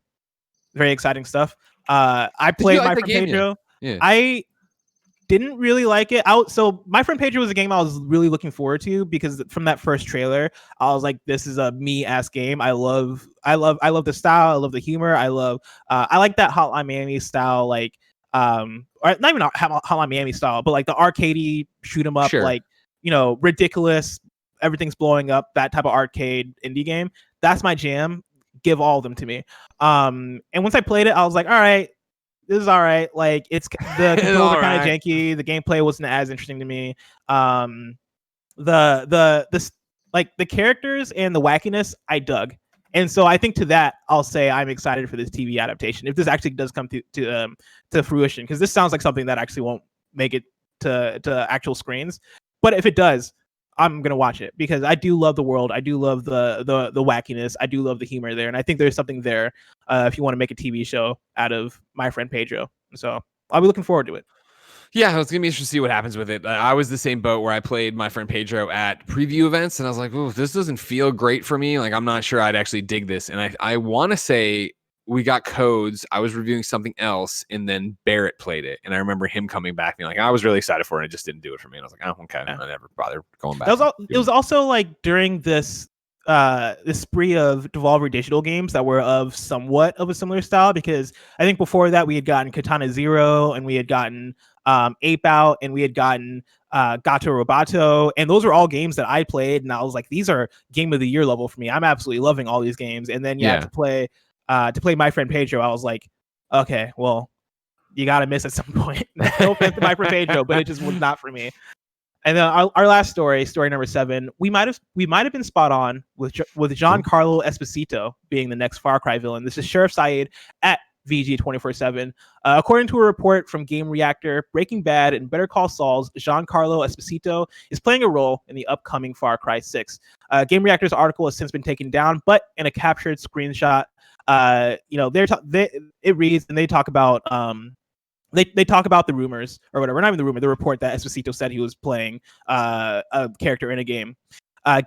Very exciting stuff. I played My Friend Pedro. Yeah. I didn't really like it. So My Friend Pedro was a game I was really looking forward to, because from that first trailer, I was like, this is a me-ass game. I love the style. I love the humor. I like that Hotline Miami style, like, or not even Hotline Miami style, but like the arcadey shoot 'em up, Sure. like, ridiculous, everything's blowing up, that type of arcade indie game. That's my jam. Give all of them to me. And once I played it, I was like, all right, this is all right. Like, the controls are kind of janky. The gameplay wasn't as interesting to me. The characters and the wackiness I dug, and so I think to that I'll say I'm excited for this TV adaptation if this actually does come to fruition, because this sounds like something that actually won't make it to actual screens. But if it does, I'm gonna watch it, because I do love the world. I do love the wackiness. I do love the humor there, and I think there's something there if you want to make a TV show out of My Friend Pedro. So I'll be looking forward to it. Yeah, it's gonna be interesting to see what happens with it. I was the same boat where I played My Friend Pedro at preview events, and I was like, "Ooh, this doesn't feel great for me. Like, I'm not sure I'd actually dig this." And I want to say we got codes. I was reviewing something else, and then Barrett played it, and I remember him coming back being like, "I was really excited for it. It just didn't do it for me." And I was like, "Oh, okay." I never bothered going back. It was also like during this spree of Devolver Digital games that were of somewhat of a similar style, because I think before that we had gotten Katana Zero, and we had gotten Ape Out, and we had gotten Gato Roboto, and those were all games that I played, and I was like, these are game of the year level for me. I'm absolutely loving all these games. And then to play My Friend Pedro, I was like, okay, well, you gotta miss at some point. No offense to My Friend Pedro, but it just was not for me. And then our last story number 7, we might have been spot on with Giancarlo Esposito being the next Far Cry villain. This is Sherif Saed at VG247. According to a report from Game Reactor, Breaking Bad and Better Call Saul's Giancarlo Esposito is playing a role in the upcoming Far Cry 6. Game Reactor's article has since been taken down, but in a captured screenshot, it reads, and they talk about They talk about the rumors, or whatever, not even the rumor, the report that Esposito said he was playing a character in a game.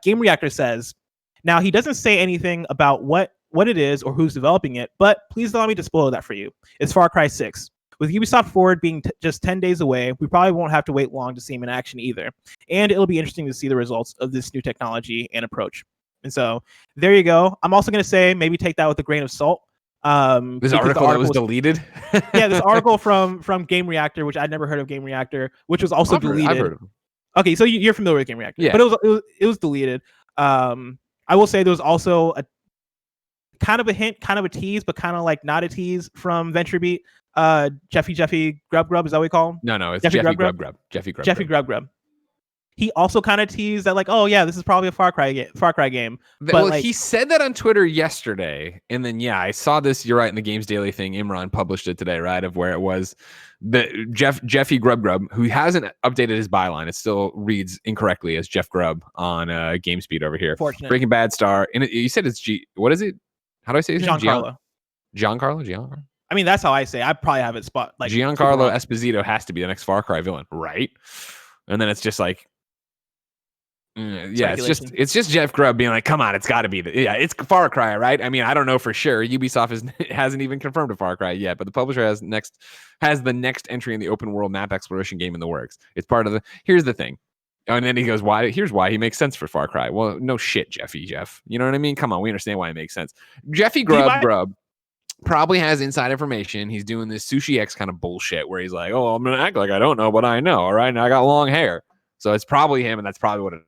Game Reactor says, now he doesn't say anything about what it is or who's developing it, but please allow me to spoil that for you. It's Far Cry 6. With Ubisoft Forward being just 10 days away, we probably won't have to wait long to see him in action either. And it'll be interesting to see the results of this new technology and approach. And so there you go. I'm also going to say maybe take that with a grain of salt. This article that was deleted. Yeah, this article from Game Reactor, which I'd never heard of Game Reactor, which was also deleted. I've heard of him. Okay, so you're familiar with Game Reactor, yeah, but it was deleted. I will say there was also a kind of a hint, kind of a tease, but kind of like not a tease from VentureBeat. Jeffy Grub, is that what we call him? No, it's Jeffy Grub. Jeffy Grub. He also kind of teased that, like, oh yeah, this is probably a Far Cry game. But well, he said that on Twitter yesterday, and then I saw this. You're right, in the Games Daily thing. Imran published it today, right? Of where it was the Jeffy Grub, who hasn't updated his byline. It still reads incorrectly as Jeff Grubb on GameSpeed over here. Fortunate. Breaking Bad star, and you said it's What is it? How do I say his name? Giancarlo. I mean, that's how I say. I probably have it spot like Giancarlo Esposito has to be the next Far Cry villain, right? And then it's just like, Yeah, it's just Jeff Grubb being like, come on, it's got to be it's Far Cry, right? I mean, I don't know for sure. Ubisoft hasn't even confirmed a Far Cry yet, but the publisher has the next entry in the open world map exploration game in the works. It's part of here's the thing. And then he goes, why? Here's why he makes sense for Far Cry. Well, no shit, Jeff. You know what I mean? Come on, we understand why it makes sense. Jeffy Grubb probably has inside information. He's doing this Sushi X kind of bullshit where he's like, oh, I'm going to act like I don't know, but I know. All right. And I got long hair. So it's probably him. And that's probably what it is.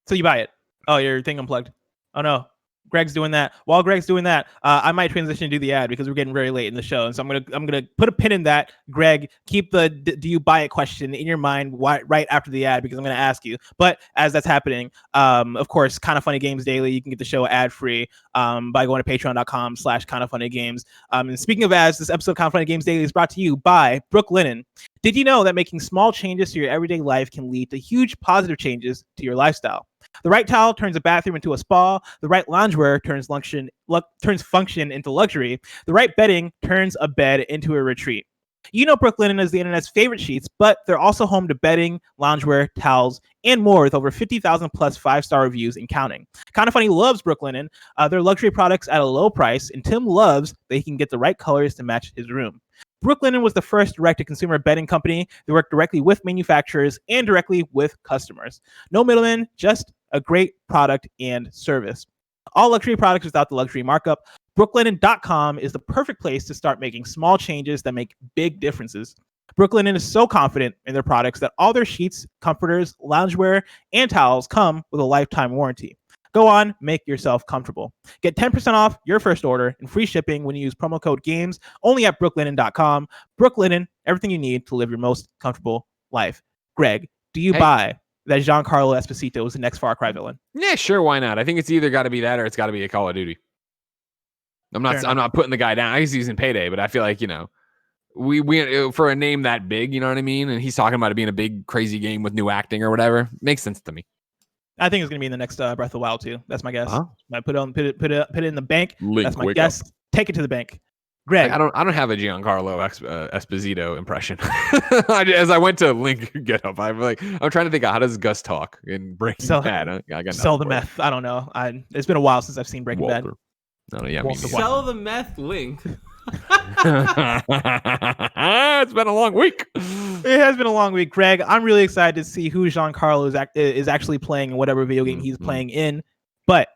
So you buy it. Oh, your thing unplugged. Oh, no. Greg's doing that. While Greg's doing that, I might transition to do the ad because we're getting very late in the show, and so I'm gonna put a pin in that. Greg, keep the do you buy it question in your mind right after the ad because I'm gonna ask you. But as that's happening, of course, Kind of Funny Games Daily, you can get the show ad free by going to patreon.com/kindoffunnygames. And speaking of ads, this episode of Kind of Funny Games Daily is brought to you by Brooklinen. Did you know that making small changes to your everyday life can lead to huge positive changes to your lifestyle? The right towel turns a bathroom into a spa. The right loungewear turns function into luxury. The right bedding turns a bed into a retreat. You know Brooklinen is the internet's favorite sheets, but they're also home to bedding, loungewear, towels, and more with over 50,000 plus 5-star reviews and counting. Kind of Funny loves Brooklinen. Their luxury products at a low price, and Tim loves that he can get the right colors to match his room. Brooklinen was the first direct-to-consumer bedding company that worked directly with manufacturers and directly with customers. No middleman, just a great product and service. All luxury products without the luxury markup. Brooklinen.com is the perfect place to start making small changes that make big differences. Brooklinen is so confident in their products that all their sheets, comforters, loungewear, and towels come with a lifetime warranty. Go on, make yourself comfortable. Get 10% off your first order and free shipping when you use promo code GAMES only at brooklinen.com. Brooklinen, everything you need to live your most comfortable life. Greg, do you buy that Giancarlo Esposito is the next Far Cry villain? Yeah, sure, why not? I think it's either got to be that or it's got to be a Call of Duty. I'm not putting the guy down. He's using Payday, but I feel like, we for a name that big, you know what I mean? And he's talking about it being a big crazy game with new acting or whatever. Makes sense to me. I think it's gonna be in the next Breath of the Wild too. That's my guess. I put it in the bank. Link, that's my guess. Up. Take it to the bank. Greg, I don't have a Giancarlo Esposito impression. As I went to link GitHub, I'm trying to think of how does Gus talk in Breaking Bad. I got sell the meth. I don't know. It's been a while since I've seen Breaking Bad. No, yeah, sell the meth link. It's been a long week. It has been a long week, Greg. I'm really excited to see who Giancarlo is actually playing in whatever video game he's playing in, but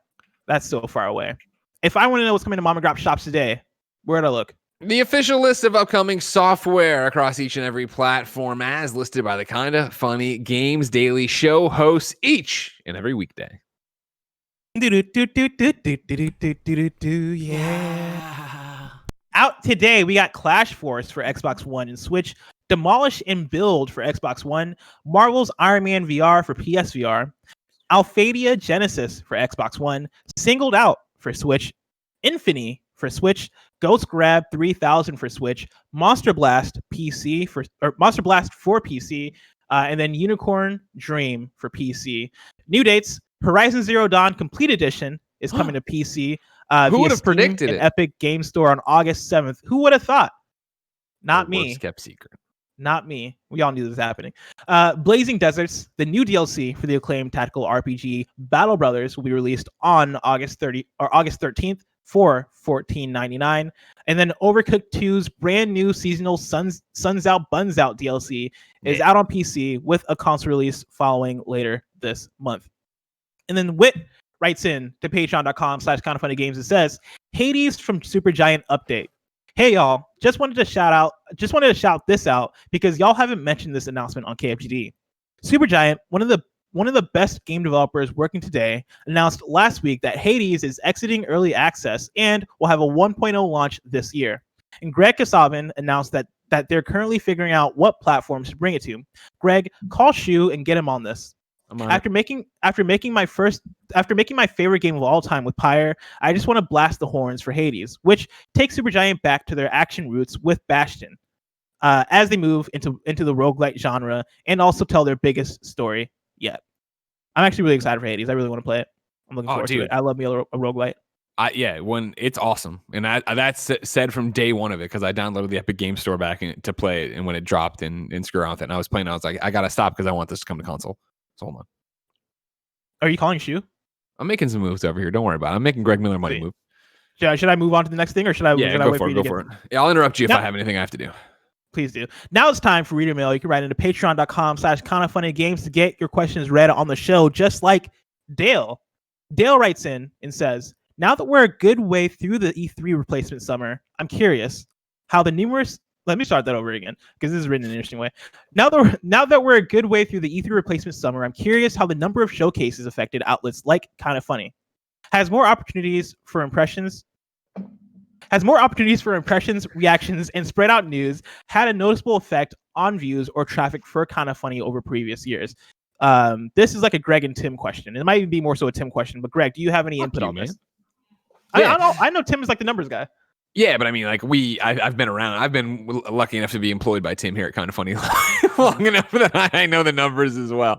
that's so far away. If I want to know what's coming to Mom and Grop shops today, where'd I look? The official list of upcoming software across each and every platform as listed by the Kinda Funny Games Daily show hosts each and every weekday. Yeah. Out today, we got Clash Force for Xbox One and Switch, Demolish and Build for Xbox One, Marvel's Iron Man VR for PSVR, Alphadia Genesis for Xbox One, Singled Out for Switch, Infamy for Switch, Ghost Grab 3000 for Switch, Monster Blast for PC, and then Unicorn Dream for PC. New dates: Horizon Zero Dawn Complete Edition is coming to PC. Who would have predicted it? Epic Game Store on August 7th. Who would have thought? Not me. Kept secret. Not me. We all knew this was happening. Blazing Deserts, the new DLC for the acclaimed tactical RPG Battle Brothers, will be released on August 13th for $14.99. And then Overcooked 2's brand new seasonal Suns Out Buns Out DLC is out on PC with a console release following later this month. And then Wit writes in to patreon.com/kindoffunnygames and says, Hades from Supergiant update. Hey y'all, just wanted to shout this out because y'all haven't mentioned this announcement on KFGD. Supergiant, one of the best game developers working today, announced last week that Hades is exiting early access and will have a 1.0 launch this year. And Greg Kasavin announced that they're currently figuring out what platforms to bring it to. Greg, call Shu and get him on this. After making my favorite game of all time with Pyre, I just want to blast the horns for Hades, which takes Supergiant back to their action roots with Bastion, as they move into the roguelite genre and also tell their biggest story yet. I'm actually really excited for Hades. I really want to play it. I'm looking forward to it. I love me a roguelite. When it's awesome, and that's said from day one of it because I downloaded the Epic Game Store back to play it, and when it dropped and screw around with it, and I was playing, I was like, I gotta stop because I want this to come to console. So hold on. Are you calling Shu? I'm making some moves over here. Don't worry about it. I'm making Greg Miller money move. Should I move on to the next thing, or should I? Yeah, should go I wait for it. you Go for it. Yeah, I'll interrupt you if I have anything I have to do. Please do. Now it's time for reader mail. You can write into patreon.com/kindafunnygames to get your questions read on the show, just like Dale. Dale writes in and says, now that we're a good way through the E3 replacement summer, I'm curious how the numerous... Let me start that over again, because this is written in an interesting way. Now that we're a good way through the E3 replacement summer, I'm curious how the number of showcases affected outlets like Kinda Funny. Has more opportunities for impressions, reactions, and spread out news had a noticeable effect on views or traffic for Kinda Funny over previous years? This is like a Greg and Tim question. It might even be more so a Tim question, but Greg, do you have any input on this? Yeah. I know Tim is like the numbers guy. Yeah, but I mean, like I've been around. I've been lucky enough to be employed by Tim here at Kinda Funny long enough that I know the numbers as well.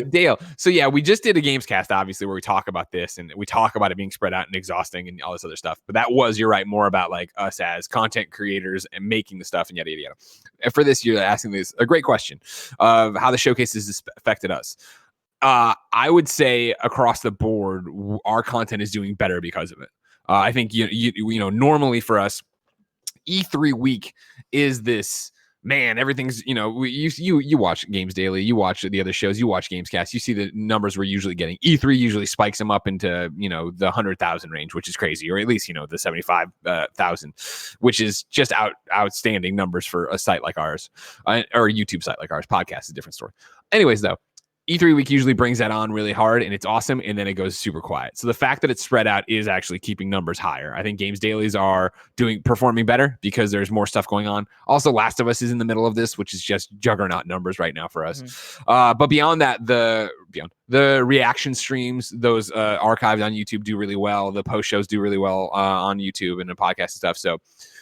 Dale. So yeah, we just did a Gamescast, obviously, where we talk about this and we talk about it being spread out and exhausting and all this other stuff. But that was, you're right, more about like us as content creators and making the stuff and yada yada yada. And for this, you're asking this a great question of how the showcases affected us. I would say across the board, our content is doing better because of it. I think you know normally for us, E3 week is this, man, everything's, you watch Games Daily, you watch the other shows, you watch Gamescast, you see the numbers we're usually getting. E3 usually spikes them up into the 100,000 range, which is crazy, or at least the 75,000, which is just outstanding numbers for a site like ours, or a YouTube site like ours. Podcast is a different story. Anyways, though, E3 week usually brings that on really hard and it's awesome, and then it goes super quiet. So the fact that it's spread out is actually keeping numbers higher. I think Games Dailies are performing better because there's more stuff going on. Also, Last of Us is in the middle of this, which is just juggernaut numbers right now for us. Mm-hmm. But beyond that, the reaction streams, those archived on YouTube, do really well. The post shows do really well on YouTube and the podcast and stuff. So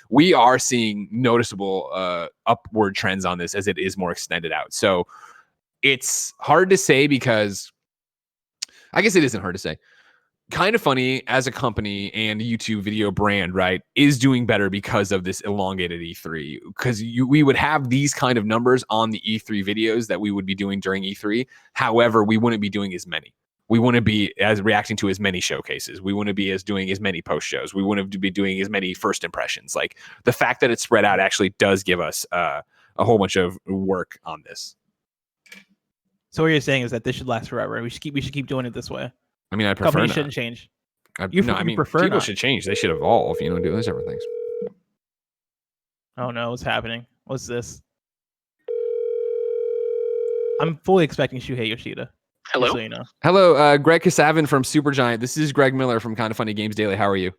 we are seeing noticeable upward trends on this as it is more extended out. So it's hard to say, because I guess it isn't hard to say. Kinda Funny as a company and YouTube video brand, right, is doing better because of this elongated E3. Because we would have these kind of numbers on the E3 videos that we would be doing during E3. However, we wouldn't be doing as many. We wouldn't be as reacting to as many showcases. We wouldn't be doing as many post shows. We wouldn't be doing as many first impressions. Like, the fact that it's spread out actually does give us a whole bunch of work on this. So what you're saying is that this should last forever. We should keep doing it this way. I mean, I prefer companies shouldn't change. People should change. They should evolve. Do those different things. Oh no, what's happening? What's this? I'm fully expecting Shuhei Yoshida. Hello. So you know. Hello, Greg Kasavin from Supergiant. This is Greg Miller from Kinda Funny Games Daily. How are you?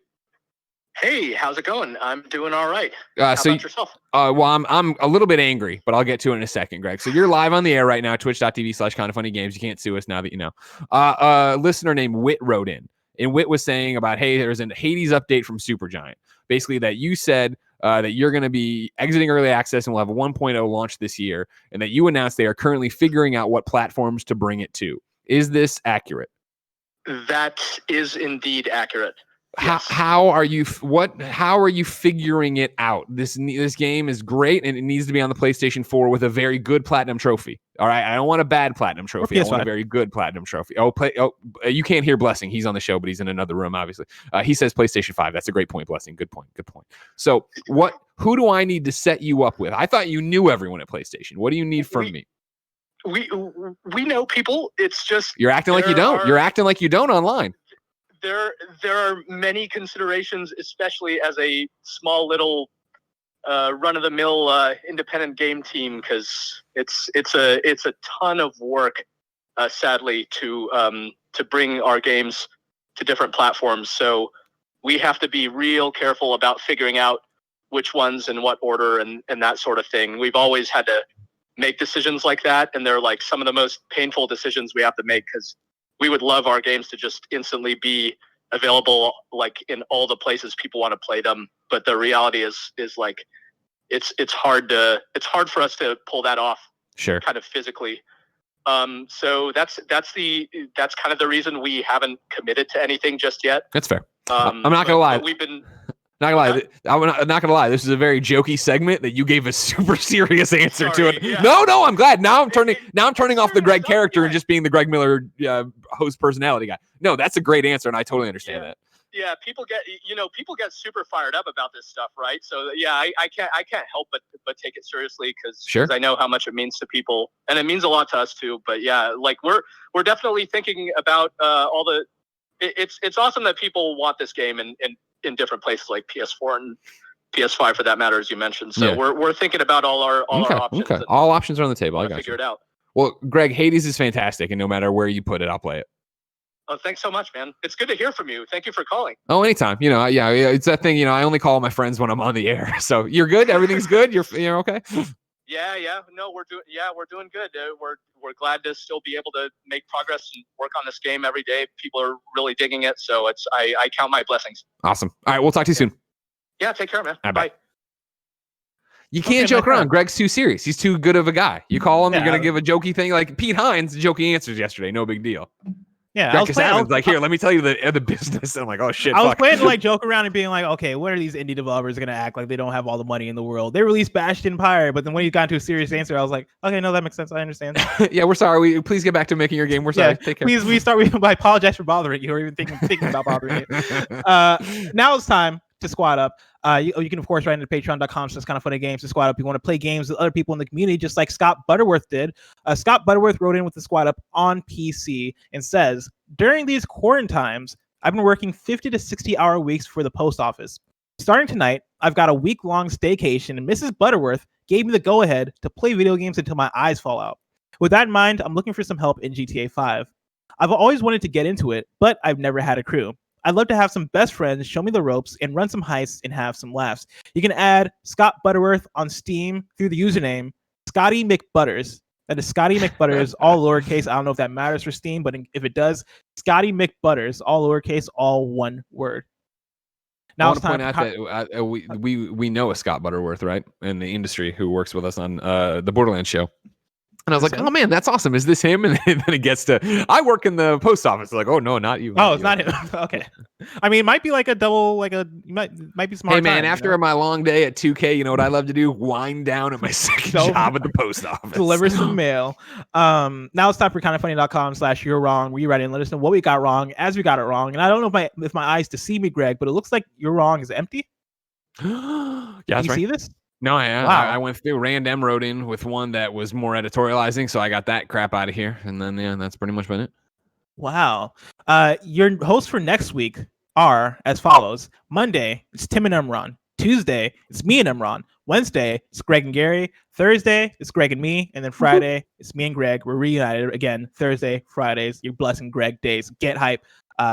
Hey, how's it going? I'm doing all right. How about yourself? Well, I'm a little bit angry, but I'll get to it in a second, Greg. So you're live on the air right now, twitch.tv/kindafunnygames. You can't sue us now that you know. A listener named Wit wrote in, and Wit was saying about, hey, there's a Hades update from Supergiant. Basically, that you said that you're going to be exiting early access and we'll have a 1.0 launch this year, and that you announced they are currently figuring out what platforms to bring it to. Is this accurate? That is indeed accurate. Yes. How are you figuring it out? This game is great and it needs to be on the PlayStation 4 with a very good platinum trophy. All right, I don't want a bad platinum trophy. I want a very good platinum trophy. You can't hear Blessing. He's on the show, but he's in another room, obviously. He says PlayStation 5. That's a great point, Blessing. Good point. So, who do I need to set you up with? I thought you knew everyone at PlayStation. What do you need from me? We know people. It's just you're acting like you don't. You're acting like you don't online. There are many considerations, especially as a small little run-of-the-mill independent game team, because it's a ton of work, sadly, to bring our games to different platforms. So we have to be real careful about figuring out which ones in what order and that sort of thing. We've always had to make decisions like that, and they're like some of the most painful decisions we have to make, because we would love our games to just instantly be available like in all the places people want to play them. But the reality is like it's hard for us to pull that off. Sure. Kind of physically. So that's kind of the reason we haven't committed to anything just yet. That's fair. I'm not gonna lie. Not gonna lie, I'm not gonna lie. This is a very jokey segment that you gave a super serious answer to it. Yeah. No, I'm glad. Now I'm turning off the Greg character and just being the Greg Miller host personality guy. No, that's a great answer, and I totally understand that. Yeah, people get super fired up about this stuff, right? So yeah, I can't help but take it seriously because I know how much it means to people, and it means a lot to us too. But yeah, like we're definitely thinking about all the. It's awesome that people want this game in different places like PS4 and PS5 for that matter, as you mentioned. So we're thinking about all our options. Okay, all options are on the table. I got figure it out. Well, Greg, Hades is fantastic, and no matter where you put it, I'll play it. Oh, thanks so much, man. It's good to hear from you. Thank you for calling. Oh, anytime. Yeah, it's that thing. I only call my friends when I'm on the air. So you're good. Everything's good. You're okay. Yeah. No, we're doing good. We're glad to still be able to make progress and work on this game every day. People are really digging it, so I count my blessings. Awesome. All right, we'll talk to you soon. Yeah, take care, man. Bye. You can't joke around. Greg's too serious. He's too good of a guy. You call him, you're gonna give a jokey thing like Pete Hines. Jokey answers yesterday. No big deal. Yeah, I was like, here, let me tell you the business. And I'm like, oh shit. I was planning to like joke around and being like, okay, what are these indie developers gonna act like they don't have all the money in the world? They released Bastion Pyre, but then when you got into a serious answer, I was like, okay, no, that makes sense. I understand. Yeah, we're sorry. Please get back to making your game. We're sorry. Take care. Please, I apologize for bothering you or even thinking about bothering you. Now it's time to squad up. You can of course write into patreon.com/kindoffunnygames to squad up. You want to play games with other people in the community, just like Scott Butterworth did. Scott Butterworth wrote in with the squad up on PC and says, during these quarantines, I've been working 50 to 60 hour weeks for the post office. Starting tonight, I've got a week-long staycation, and Mrs. Butterworth gave me the go-ahead to play video games until my eyes fall out. With that in mind, I'm looking for some help in GTA 5. I've always wanted to get into it, but I've never had a crew. I'd love to have some best friends show me the ropes and run some heists and have some laughs. You can add Scott Butterworth on Steam through the username scottymcbutters. That is Scotty McButters, all lowercase. I don't know if that matters for Steam, but if it does, Scotty McButters, all lowercase, all one word. Now I want to point out that we know a Scott Butterworth, right, in the industry who works with us on the Borderlands show. And I was like, oh man, that's awesome. Is this him? And then it gets to, I work in the post office. Like, oh no, not you. Oh, it's not him. Okay. I mean, it might be like a double, might be smart. Hey man, after my long day at 2K, you know what I love to do? Wind down at my second job at the post office. Deliver some mail. Now it's time for kindoffunny.com/you're wrong. We write in, let us know what we got wrong as we got it wrong. And I don't know if my eyes deceive me, Greg, but it looks like you're wrong is empty. Yeah, that's you right. See this? No, I went through. Random wrote in with one that was more editorializing, so I got that crap out of here, and then that's pretty much been it. Wow. Your hosts for next week are as follows: Monday, it's Tim and Imran. Tuesday, it's me and Imran. Wednesday, it's Greg and Gary. Thursday, it's Greg and me, and then Friday, it's me and Greg. We're reunited again. Thursday, Fridays, your blessing Greg days. Get hype.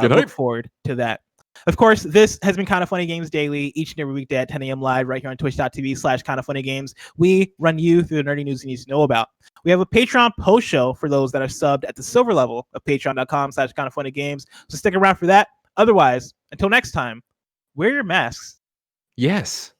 Look forward to that. Of course, this has been Kind of Funny Games Daily, each and every weekday at 10 a.m. live right here on twitch.tv/kindoffunnygames. We run you through the nerdy news you need to know about. We have a Patreon post show for those that are subbed at the silver level of patreon.com/kindoffunnygames. So stick around for that. Otherwise, until next time, wear your masks. Yes.